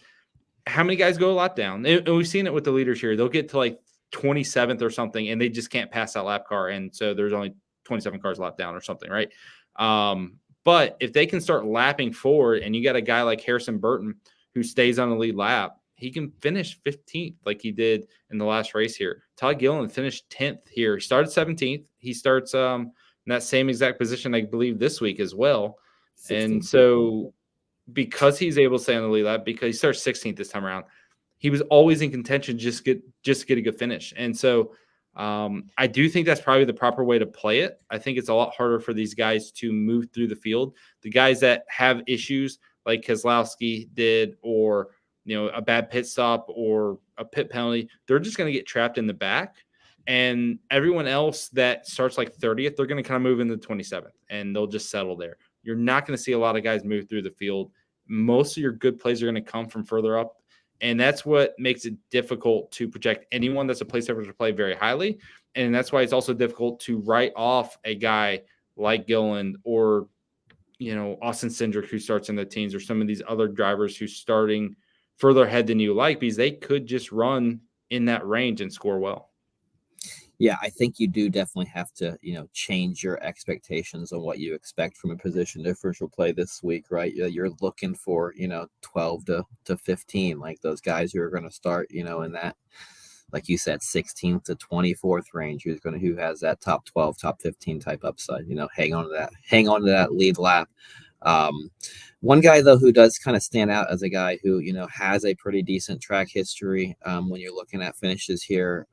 how many guys go a lot down. And we've seen it with the leaders here. They'll get to 27th or something, and they just can't pass that lap car, and so there's only 27 cars lap down or something, right? But if they can start lapping forward, and you got a guy like Harrison Burton who stays on the lead lap, he can finish 15th like he did in the last race here. Todd Gilliland finished 10th here. He started 17th. He starts in that same exact position, I believe, this week as well. 16th. And so because he's able to stay on the lead lap, because he starts 16th this time around, he was always in contention just to get a good finish. And so I do think that's probably the proper way to play it. I think it's a lot harder for these guys to move through the field. The guys that have issues like Keselowski did, or a bad pit stop or a pit penalty, they're just going to get trapped in the back. And everyone else that starts 30th, they're going to kind of move into 27th, and they'll just settle there. You're not going to see a lot of guys move through the field. Most of your good plays are going to come from further up. And that's what makes it difficult to project anyone that's a place differential play very highly. And that's why it's also difficult to write off a guy like Gilliland or, Austin Cindric, who starts in the teens, or some of these other drivers who's starting further ahead than you like, because they could just run in that range and score well. Yeah, I think you do definitely have to, change your expectations on what you expect from a position differential play this week, right? You're looking for, 12 to 15, like those guys who are going to start, in that, like you said, 16th to 24th range, who has that top 12, top 15 type upside, hang on to that lead lap. One guy though who does kind of stand out as a guy who has a pretty decent track history when you're looking at finishes here,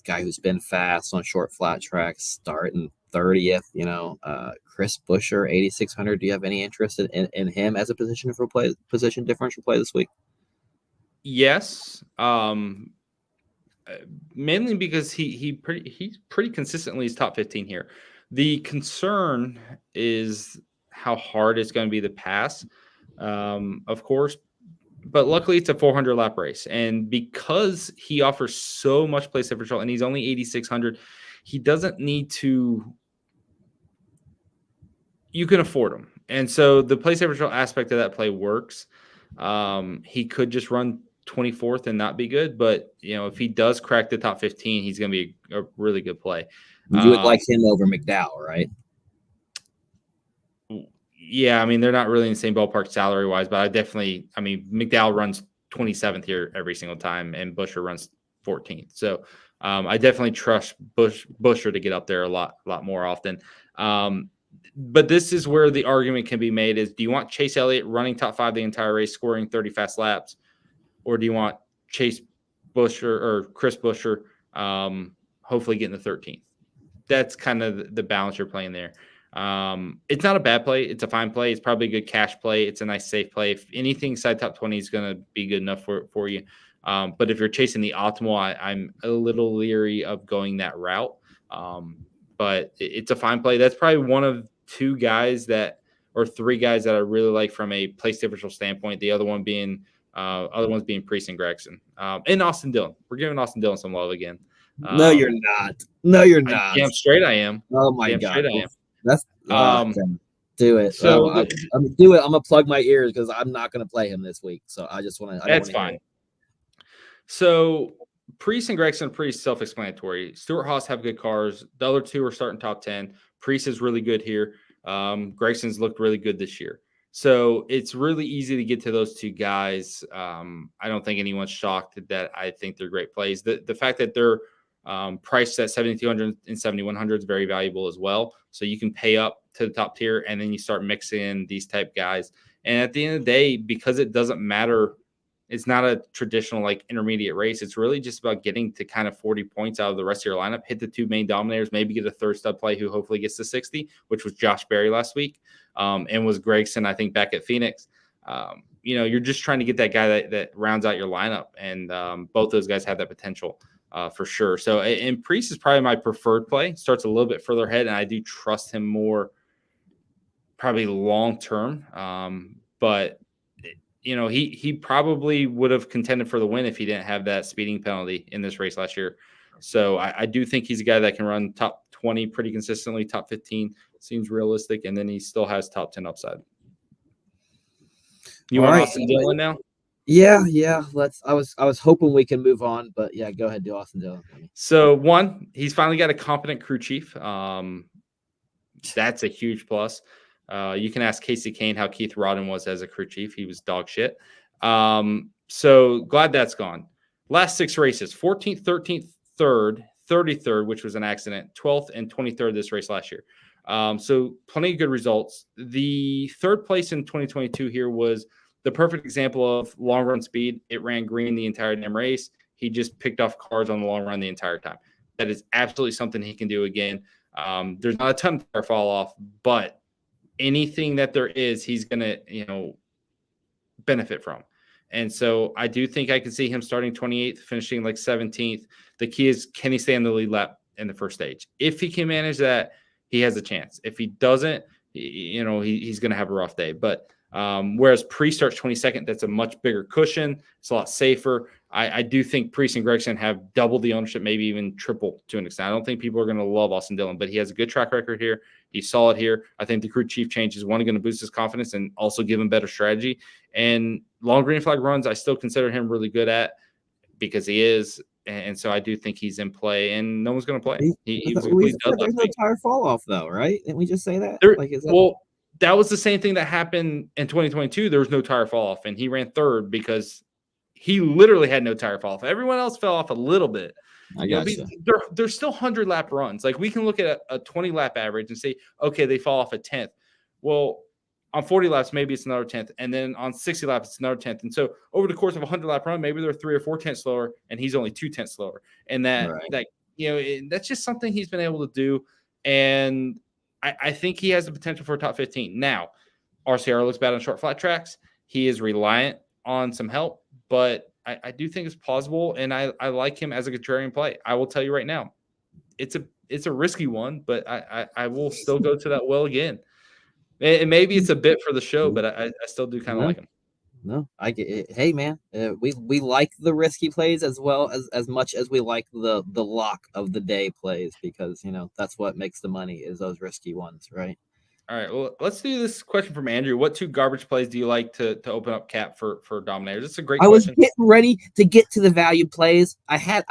guy who's been fast on short flat tracks, starting 30th, Chris Buescher, 8,600. Do you have any interest in him as a position differential play this week? Yes, mainly because he's pretty consistently is top 15 here. The concern is how hard it's going to be to pass, of course. But luckily, it's a 400 lap race. And because he offers so much place differential and he's only 8,600, he doesn't need to. You can afford him. And so the place differential aspect of that play works. He could just run 24th and not be good. But, if he does crack the top 15, he's going to be a really good play. You would like him over McDowell, right? Yeah, I mean, they're not really in the same ballpark salary-wise, but McDowell runs 27th here every single time, and Buescher runs 14th. So I definitely trust Buescher to get up there a lot more often. But this is where the argument can be made is, do you want Chase Elliott running top 5 the entire race, scoring 30 fast laps, or do you want Chase Buescher or Chris Buescher hopefully getting the 13th? That's kind of the balance you're playing there. It's not a bad play. It's a fine play. It's probably a good cash play. It's a nice safe play. If anything, side top 20 is going to be good enough for you. But if you're chasing the optimal, I'm a little leery of going that route. But it's a fine play. That's probably one of 2 guys or 3 guys that I really like from a place differential standpoint. The other ones being Priest and Gregson, and Austin Dillon. We're giving Austin Dillon some love again. No, you're not. No, you're not. Damn straight I am. Oh my God. Straight I am. That's do it. So I'm do it. I'm gonna plug my ears because I'm not gonna play him this week. So I just want to. That's fine. So Priest and Gregson are pretty self-explanatory. Stewart-Haas have good cars. The other 2 are starting top 10. Priest is really good here. Gregson's looked really good this year. So it's really easy to get to those 2 guys. I don't think anyone's shocked that I think they're great plays. The fact that they're priced at 7,200 and 7,100 is very valuable as well. So you can pay up to the top tier and then you start mixing in these type guys. And at the end of the day, because it doesn't matter, it's not a traditional like intermediate race. It's really just about getting to kind of 40 points out of the rest of your lineup, hit the 2 main dominators, maybe get a third stud play who hopefully gets to 60, which was Josh Berry last week, and was Gregson, I think, back at Phoenix. You're just trying to get that guy that rounds out your lineup. And both those guys have that potential. For sure. So, and Priest is probably my preferred play. Starts a little bit further ahead, and I do trust him more, probably long term. But he probably would have contended for the win if he didn't have that speeding penalty in this race last year. So, I do think he's a guy that can run top 20 pretty consistently. Top 15 seems realistic, and then he still has top 10 upside. You want Austin Dillon now? Yeah. I was hoping we can move on, but yeah, go ahead, do Austin Dillon. So 1, he's finally got a competent crew chief. That's a huge plus. You can ask Casey Kane how Keith Rodden was as a crew chief. He was dog shit. So glad that's gone. Last 6 races: 14th, 13th, 3rd, 33rd, which was an accident, 12th and 23rd this race last year. So plenty of good results. The 3rd place in 2022 here was the perfect example of long run speed. It ran green the entire damn race. He just picked off cars on the long run the entire time. That is absolutely something he can do again. There's not a ton of tire fall off, but anything that there is, he's going to, benefit from. And so I do think I can see him starting 28th, finishing like 17th. The key is, can he stay on the lead lap in the first stage? If he can manage that, he has a chance. If he doesn't, he's going to have a rough day. But Whereas Priest starts 22nd, that's a much bigger cushion. It's a lot safer. I do think Priest and Gregson have double the ownership, maybe even triple to an extent. I don't think people are going to love Austin Dillon, but he has a good track record here. He's solid here. I think the crew chief change is one going to boost his confidence and also give him better strategy. And long green flag runs, I still consider him really good at because he is. And so I do think he's in play, and no one's going to play. He was we said dud there's last no week. tire fall off though, right? Didn't we just say that? Well, that was the same thing that happened in 2022. There was no tire fall off, and he ran third because he literally had no tire fall off. Everyone else fell off a little bit. I gotcha. There's still 100-lap runs. Like, we can look at a 20-lap average and say, okay, they fall off a 10th. Well, on 40 laps, maybe it's another 10th. And then on 60 laps, it's another 10th. And so over the course of a 100-lap run, maybe they're 3 or 4 tenths slower, and he's only 2 tenths slower. And that's just something he's been able to do. And I think he has the potential for a top 15. Now, RCR looks bad on short flat tracks. He is reliant on some help, but I do think it's plausible, and I like him as a contrarian play. I will tell you right now, it's a risky one, but I will still go to that well again. And maybe it's a bit for the show, but I still do kind of like him. No, I get it. Hey, man, we like the risky plays as well as much as we like the lock of the day plays, because that's what makes the money, is those risky ones, right? All right, well, let's do this question from Andrew. What 2 garbage plays do you like to open up cap for dominators? It's a great question. I was getting ready to get to the value plays. I had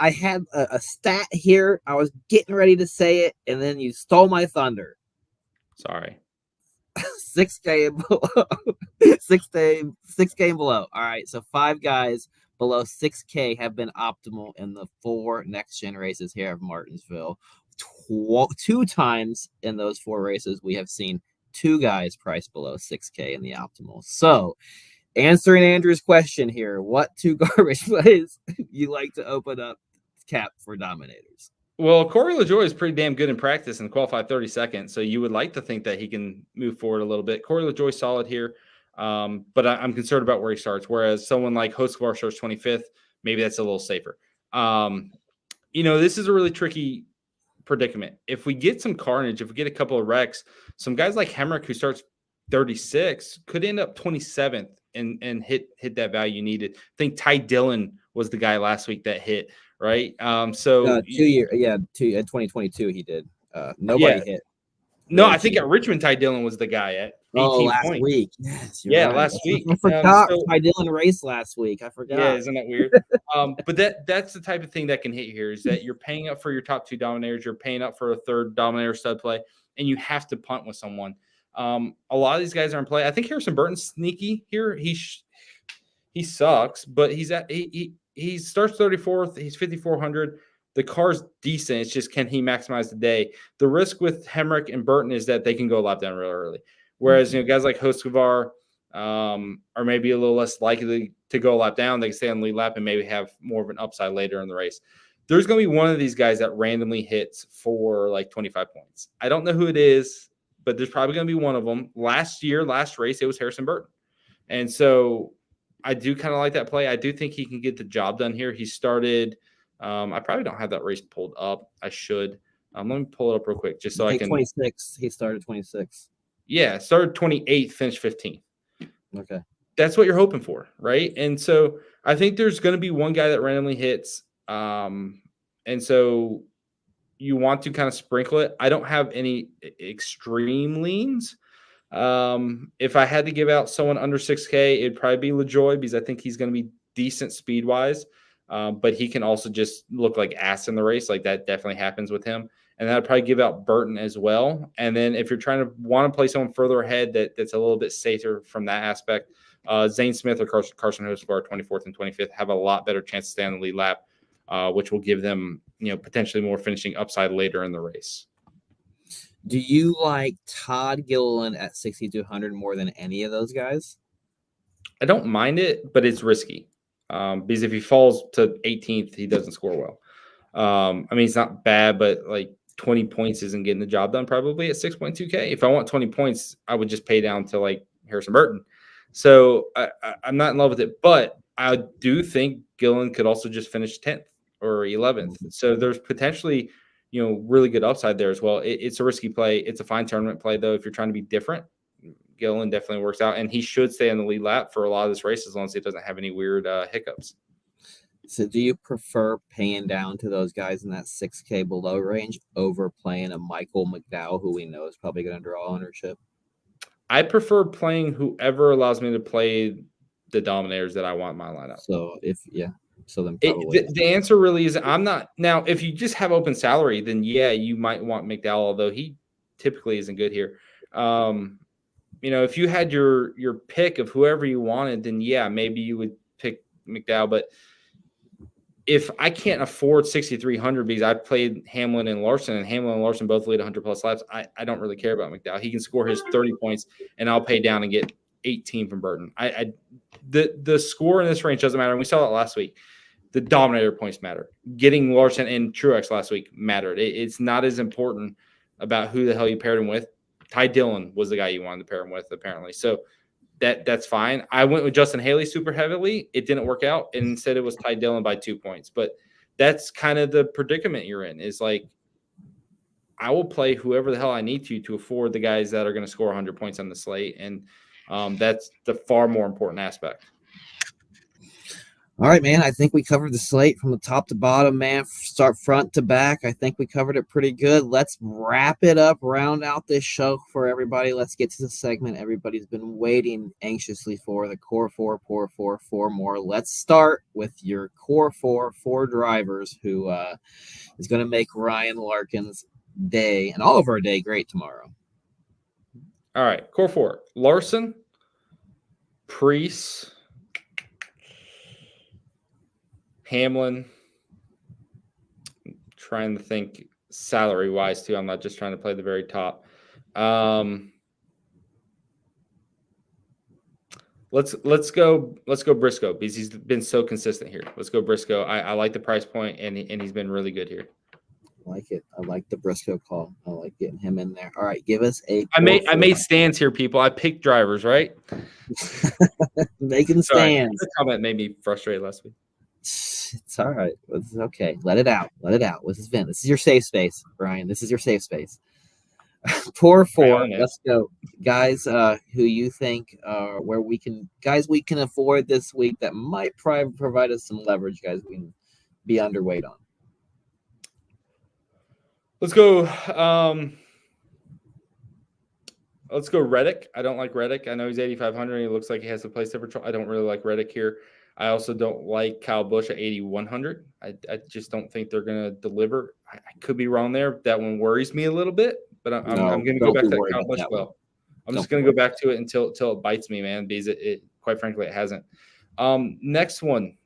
a stat here. I was getting ready to say it, and then you stole my thunder. Sorry. 6K below. 6K below. All right, so 5 guys below 6K have been optimal in the 4 next gen races here at Martinsville. 2 times in those 4 races, we have seen 2 guys priced below 6K in the optimal. So, answering Andrew's question here, what 2 garbage plays you like to open up cap for dominators? Well, Corey LaJoie is pretty damn good in practice and qualified 32nd, so you would like to think that he can move forward a little bit. Corey LaJoie solid here, but I'm concerned about where he starts, whereas someone like Hoskovar starts 25th, maybe that's a little safer. This is a really tricky predicament. If we get some carnage, if we get a couple of wrecks, some guys like Hemrick, who starts 36, could end up 27th and hit that value needed. I think Ty Dillon was the guy last week that hit, right? 2022 he did. Nobody hit. No, I think at Richmond, Ty Dillon was the guy at 18 last points. week. Yes, right. Last week. I forgot Ty Dillon raced last week. I forgot. Yeah, isn't that weird? But that's the type of thing that can hit here, is that you're paying up for your top 2 dominators. You're paying up for a third dominator stud play, and you have to punt with someone. A lot of these guys are in play. I think Harrison Burton's sneaky here. He sucks, but he starts 34th. He's 5,400. The car's decent. It's just, can he maximize the day? The risk with Hemrick and Burton is that they can go a lap down real early. Whereas, guys like Hoskovar are maybe a little less likely to go a lap down. They can stay on the lead lap and maybe have more of an upside later in the race. There's going to be one of these guys that randomly hits for like 25 points. I don't know who it is, but there's probably going to be one of them. Last race, it was Harrison Burton. And so I do kind of like that play. I do think he can get the job done here. He started I probably don't have that race pulled up. I should. Let me pull it up real quick just so I can. 26. He started 26. Yeah, started 28th, finished 15th. Okay. That's what you're hoping for, right? And so I think there's going to be one guy that randomly hits. And so you want to kind of sprinkle it. I don't have any extreme leans. If I had to give out someone under 6K, it'd probably be LaJoie, because I think he's going to be decent speed-wise. But he can also just look like ass in the race. Like, that definitely happens with him. And then I'd probably give out Burton as well. And then if you're trying to want to play someone further ahead that's a little bit safer from that aspect, Zane Smith or Carson Hoskovar, 24th and 25th, have a lot better chance to stay on the lead lap, which will give them, potentially more finishing upside later in the race. Do you like Todd Gilliland at 6,200 more than any of those guys? I don't mind it, but it's risky. Because if he falls to 18th, he doesn't score well. It's not bad, but like 20 points isn't getting the job done probably at 6.2K. If I want 20 points, I would just pay down to like Harrison Burton. So I'm not in love with it, but I do think Gillen could also just finish 10th or 11th. So there's potentially, really good upside there as well. It's a risky play. It's a fine tournament play, though. If you're trying to be different, Gillen definitely works out, and he should stay on the lead lap for a lot of this race as long as he doesn't have any weird hiccups. So do you prefer paying down to those guys in that 6K below range over playing a Michael McDowell, who we know is probably going to draw ownership? I prefer playing whoever allows me to play the dominators that I want in my lineup. So then probably the answer really is I'm not. Now, if you just have open salary, then yeah, you might want McDowell, although he typically isn't good here. If you had your pick of whoever you wanted, then yeah, maybe you would pick McDowell. But if I can't afford 6,300 because I played Hamlin and Larson both lead 100 plus laps, I don't really care about McDowell. He can score his 30 points, and I'll pay down and get 18 from Burton. The score in this range doesn't matter. And we saw that last week. The dominator points matter. Getting Larson and Truex last week mattered. It's not as important about who the hell you paired him with. Ty Dillon was the guy you wanted to pair him with, apparently. So that's fine. I went with Justin Haley super heavily. It didn't work out, and instead it was Ty Dillon by 2 points. But that's kind of the predicament you're in. Is like I will play whoever the hell I need to afford the guys that are going to score 100 points on the slate, and that's the far more important aspect. All right, man. I think we covered the slate from the top to bottom, man. Start front to back. I think we covered it pretty good. Let's wrap it up, round out this show for everybody. Let's get to the segment everybody's been waiting anxiously for, the core four more. Let's start with your core four drivers who is going to make Ryan Larkin's day and all of our day great tomorrow. All right, core four. Larson, Preece, Hamlin. I'm trying to think salary wise too. I'm not just trying to play the very top. Let's go Briscoe because he's been so consistent here. Let's go Briscoe. I like the price point and he's been really good here. I like it. I like the Briscoe call. I like getting him in there. All right, give us a. I made stands here, people. I picked drivers, right? Making stands. The comment made me frustrated last week. It's all right. It's okay. Let it out. This is vent. This is your safe space, Brian. This is your safe space. Core four. Let's go, guys. Who you think where we can afford this week that might provide us some leverage, guys. We can be underweight on. Let's go. Let's go Reddick. I don't like Reddick. I know he's 8,500. He looks like he has the place differential. I don't really like Reddick here. I also don't like Kyle Busch at 8,100. I just don't think they're going to deliver. I could be wrong there. That one worries me a little bit, but I'm going to go back to that Kyle Busch well. I'm just going to go back to it until it bites me, man, because it quite frankly, it hasn't. Next one.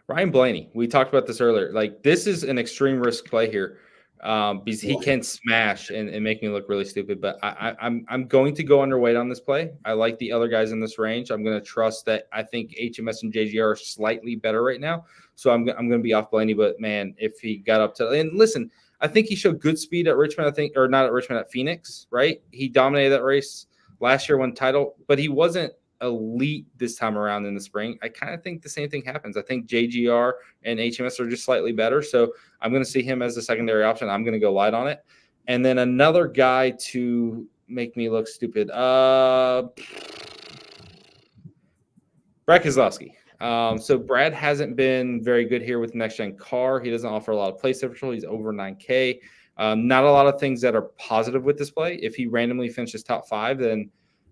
Ryan Blaney. We talked about this earlier. Like, this is an extreme risk play here. Because he can smash and make me look really stupid. But I'm going to go underweight on this play. I like the other guys in this range. I'm going to trust that. I think HMS and JGR are slightly better right now. So I'm going to be off Blaney. But, man, if he got up to – and listen, I think he showed good speed at Richmond, I think – or not at Richmond, at Phoenix, right? He dominated that race last year, won title. But he wasn't elite this time around in the spring. I kind of think the same thing happens. I think JGR and HMS are just slightly better. So I'm going to see him as a secondary option. I'm going to go light on it. And then another guy to make me look stupid. Brad Keselowski. So Brad hasn't been very good here with the next gen car. He doesn't offer a lot of place differential. He's over 9K. Not a lot of things that are positive with this play. If he randomly finishes top 5, then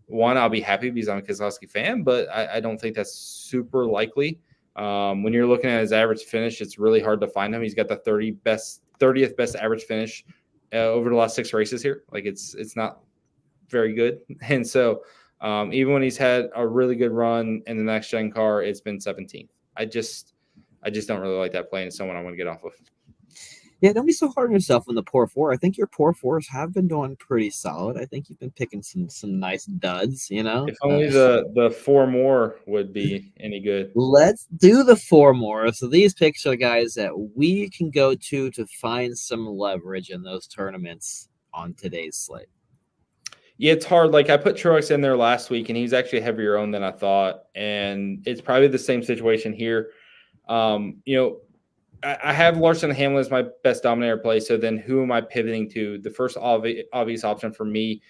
one, I'll be happy because I'm a Keselowski fan, but I don't think that's super likely. When you're looking at his average finish, it's really hard to find him. He's got the 30th best average finish over the last 6 races here. Like, it's not very good. And so even when he's had a really good run in the next gen car, it's been 17th. I just don't really like that play, and it's someone I want to get off of. Yeah, don't be so hard on yourself in the poor four. I think your poor fours have been doing pretty solid. I think you've been picking some nice duds, you know. If only the 4 more would be any good. Let's do the 4 more. So these picks are guys that we can go to find some leverage in those tournaments on today's slate. Yeah, it's hard. Like, I put Truex in there last week, and he's actually heavier owned than I thought. And it's probably the same situation here. I have Larson and Hamlin as my best dominator play. So then who am I pivoting to? The first obvious option for me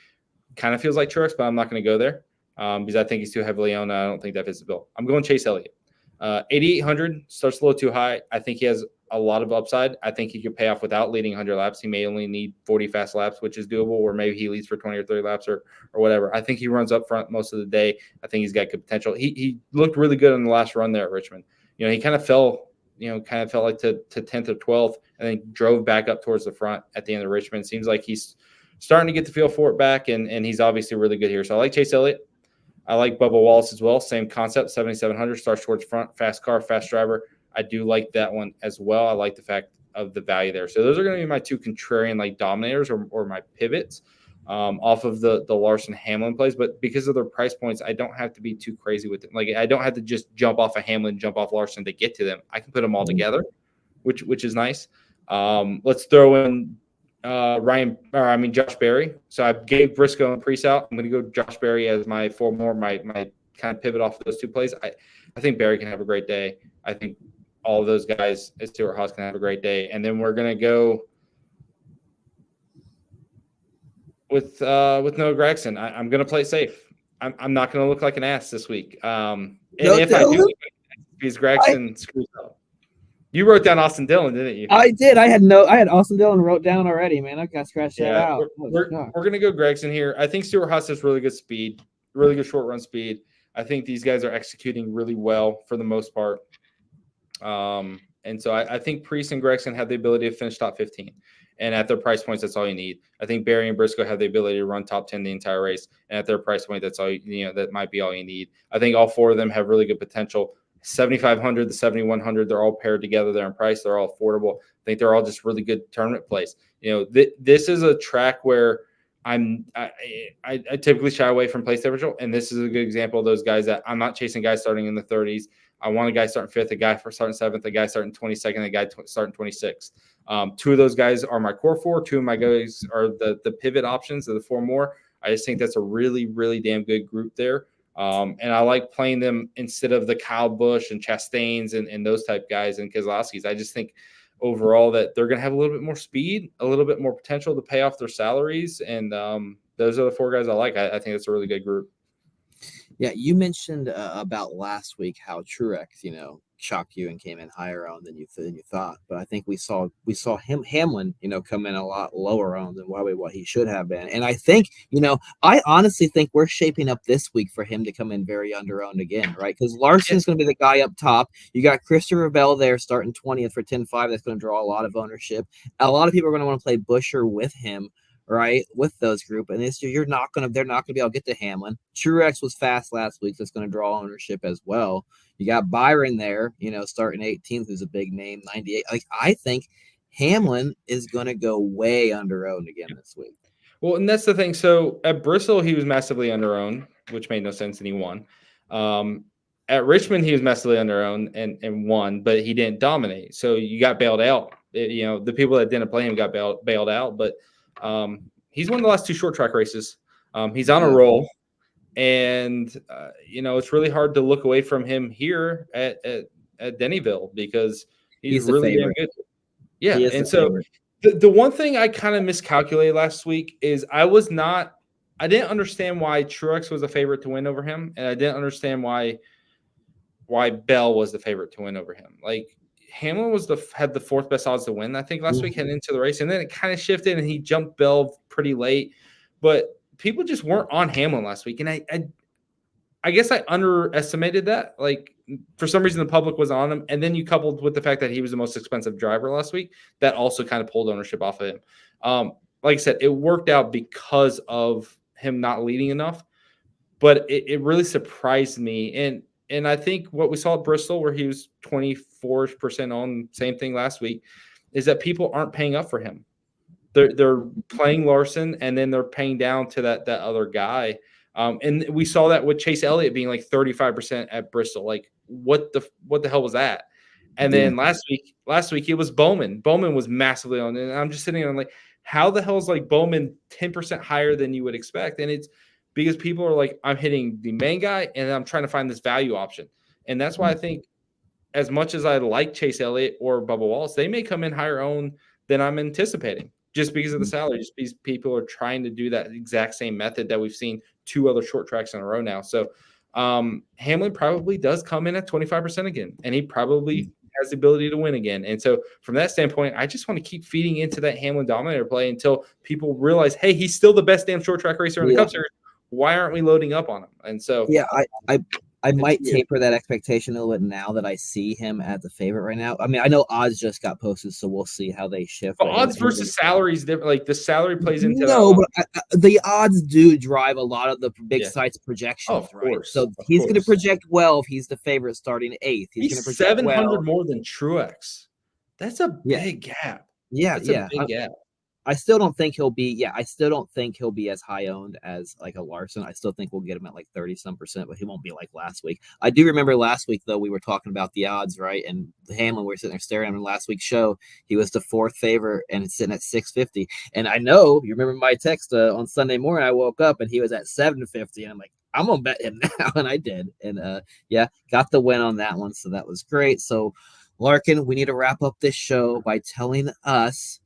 kind of feels like Truex, but I'm not going to go there because I think he's too heavily owned. I don't think that fits the bill. I'm going Chase Elliott. 8,800 starts a little too high. I think he has a lot of upside. I think he could pay off without leading 100 laps. He may only need 40 fast laps, which is doable, or maybe he leads for 20 or 30 laps or whatever. I think he runs up front most of the day. I think he's got good potential. He looked really good in the last run there at Richmond. He kind of fell, felt like to 10th or 12th and then drove back up towards the front at the end of Richmond. Seems like he's starting to get the feel for it back, and he's obviously really good here. So I like Chase Elliott. I like Bubba Wallace as well. Same concept, 7,700, starts towards front, fast car, fast driver. I do like that one as well. I like the fact of the value there. So those are going to be my two contrarian like dominators or my pivots off of the Larson Hamlin plays. But because of their price points, I don't have to be too crazy with it. Like I don't have to just jump off of Hamlin, jump off Larson to get to them. I can put them all together, which is nice. Let's throw in Josh Berry. So I gave Briscoe and Priest out. I'm going to go Josh Berry as my four more, my kind of pivot off of those two plays. I think Berry can have a great day. I think all of those guys at Stewart Haas can have a great day. And then we're going to go with Noah Gragson. I'm going to play safe. I'm not going to look like an ass this week. And if I do, because Gragson screws up. You wrote down Austin Dillon, didn't you? I did. I had Austin Dillon wrote down already, man. I got to scratch that out. We're going to go Gragson here. I think Stewart Haas has really good speed, really good short run speed. I think these guys are executing really well for the most part. And so I think Priest and Gragson have the ability to finish top 15. And at their price points, that's all you need. I think Berry and Briscoe have the ability to run top 10 the entire race. And at their price point, that's all that might be all you need. I think all four of them have really good potential. 7,500 to 7,100, they're all paired together. They're in price. They're all affordable. I think they're all just really good tournament plays. This is a track where I typically shy away from place differential, and this is a good example of those guys that I'm not chasing guys starting in the 30s. I want a guy starting 5th, a guy starting 7th, a guy starting 22nd, a guy starting 26th. Two of those guys are my core four. Two of my guys are the pivot options of the four more. I just think that's a really, really damn good group there. And I like playing them instead of the Kyle Busch and Chastains and those type guys and Keselowski's. I just think overall that they're going to have a little bit more speed, a little bit more potential to pay off their salaries. And those are the four guys I like. I think it's a really good group. Yeah, you mentioned about last week how Truex, shocked you and came in higher on than you thought. But I think we saw Hamlin, come in a lot lower on than what he should have been. And I think, I honestly think we're shaping up this week for him to come in very under-owned again, right? Because Larson's going to be the guy up top. You got Christopher Bell there starting 20th for 10.5. That's going to draw a lot of ownership. A lot of people are going to want to play Buescher with him, right, with those group, and they're not going to be able to get to Hamlin. Truex was fast last week, so it's going to draw ownership as well. You got Byron there, starting 18th, who's a big name, 98. Like I think Hamlin is going to go way under-owned again this week. Well, and that's the thing. So at Bristol, he was massively under-owned, which made no sense, and he won. At Richmond, he was massively under-owned and won, but he didn't dominate. So you got bailed out. The people that didn't play him got bailed out, but he's won the last two short track races. He's on a roll, and it's really hard to look away from him here at Dennyville because he's really damn good. Yeah, and so the one thing I kind of miscalculated last week is I didn't understand why Truex was a favorite to win over him, and I didn't understand why Bell was the favorite to win over him. Like Hamlin had the fourth best odds to win, I think, last week heading into the race. And then it kind of shifted and he jumped Bell pretty late. But people just weren't on Hamlin last week. And I guess I underestimated that. Like, for some reason, the public was on him. And then you coupled with the fact that he was the most expensive driver last week, that also kind of pulled ownership off of him. Like I said, it worked out because of him not leading enough. But it really surprised me. And I think what we saw at Bristol, where he was 24% on, same thing last week, is that people aren't paying up for him. They're playing Larson, and then they're paying down to that other guy. And we saw that with Chase Elliott being like 35% at Bristol. Like, what the hell was that? And then last week it was Bowman. Bowman was massively on, and I'm just sitting there like, how the hell is like Bowman 10% higher than you would expect? And it's because people are like, I'm hitting the main guy and I'm trying to find this value option. And that's why I think as much as I like Chase Elliott or Bubba Wallace, they may come in higher owned than I'm anticipating just because of the salary. Just because people are trying to do that exact same method that we've seen 2 other short tracks in a row now. So Hamlin probably does come in at 25% again, and he probably has the ability to win again. And so from that standpoint, I just want to keep feeding into that Hamlin dominator play until people realize, hey, he's still the best damn short track racer in the Cup Series. Why aren't we loading up on him? And so I might taper that expectation a little bit now that I see him as a favorite right now. I mean, I know odds just got posted, so we'll see how they shift. But odds versus salaries, like the salary plays into that. But the odds do drive a lot of the big sites projections, right? So he's going to project well if he's the favorite starting 8th. He's going to project 700 more than Truex. That's a big gap. That's a big gap. I still don't think he'll be. I still don't think he'll be as high owned as like a Larson. I still think we'll get him at like 30-some%, but he won't be like last week. I do remember last week though we were talking about the odds, right? And Hamlin, we were sitting there staring at him in last week's show. He was the 4th favorite, and it's sitting at 650. And I know you remember my text on Sunday morning. I woke up and he was at 750, and I'm like, I'm gonna bet him now, and I did. And got the win on that one, so that was great. So Larkin, we need to wrap up this show by telling us,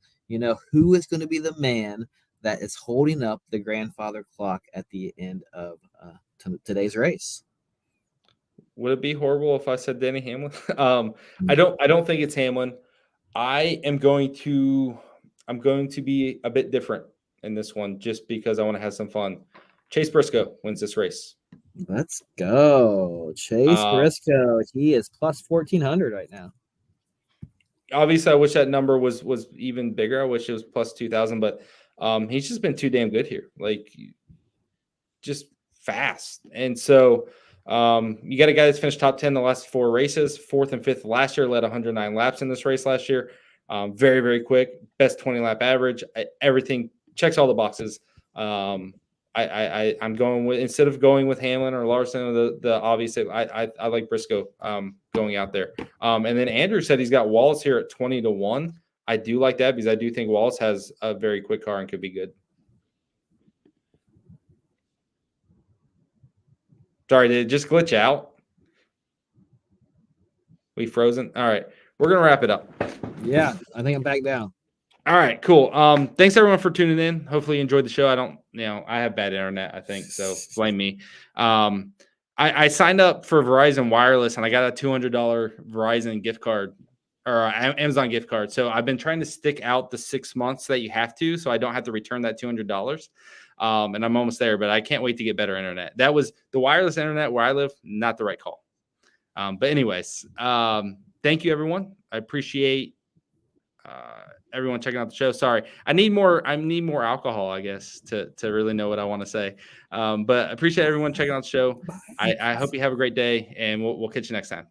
who is going to be the man that is holding up the grandfather clock at the end of today's race? Would it be horrible if I said Denny Hamlin? I don't think it's Hamlin. I'm going to be a bit different in this one just because I want to have some fun. Chase Briscoe wins this race. Let's go. Chase Briscoe. He is plus 1,400 right now. Obviously, I wish that number was even bigger. I wish it was plus 2,000, but he's just been too damn good here. Like, just fast. And so you got a guy that's finished top 10 the last 4 races, 4th and 5th last year, led 109 laps in this race last year. Very, very quick, best 20-lap average. Everything checks all the boxes. I'm going with, instead of going with Hamlin or Larson or the obvious, I like Briscoe going out there. And then Andrew said he's got Wallace here at 20-1. I do like that because I do think Wallace has a very quick car and could be good. Sorry, did it just glitch out? We frozen? All right. We're going to wrap it up. Yeah, I think I'm back down. All right, cool. Thanks everyone for tuning in. Hopefully you enjoyed the show. I have bad internet, I think, so blame me. I signed up for Verizon Wireless and I got a $200 Verizon gift card or Amazon gift card. So I've been trying to stick out the 6 months that you have to, so I don't have to return that $200. And I'm almost there, but I can't wait to get better internet. That was the wireless internet where I live, not the right call. But anyways, thank you everyone. I appreciate everyone checking out the show. Sorry, I need more alcohol, I guess, to really know what I want to say. But I appreciate everyone checking out the show. I hope you have a great day, and we'll catch you next time.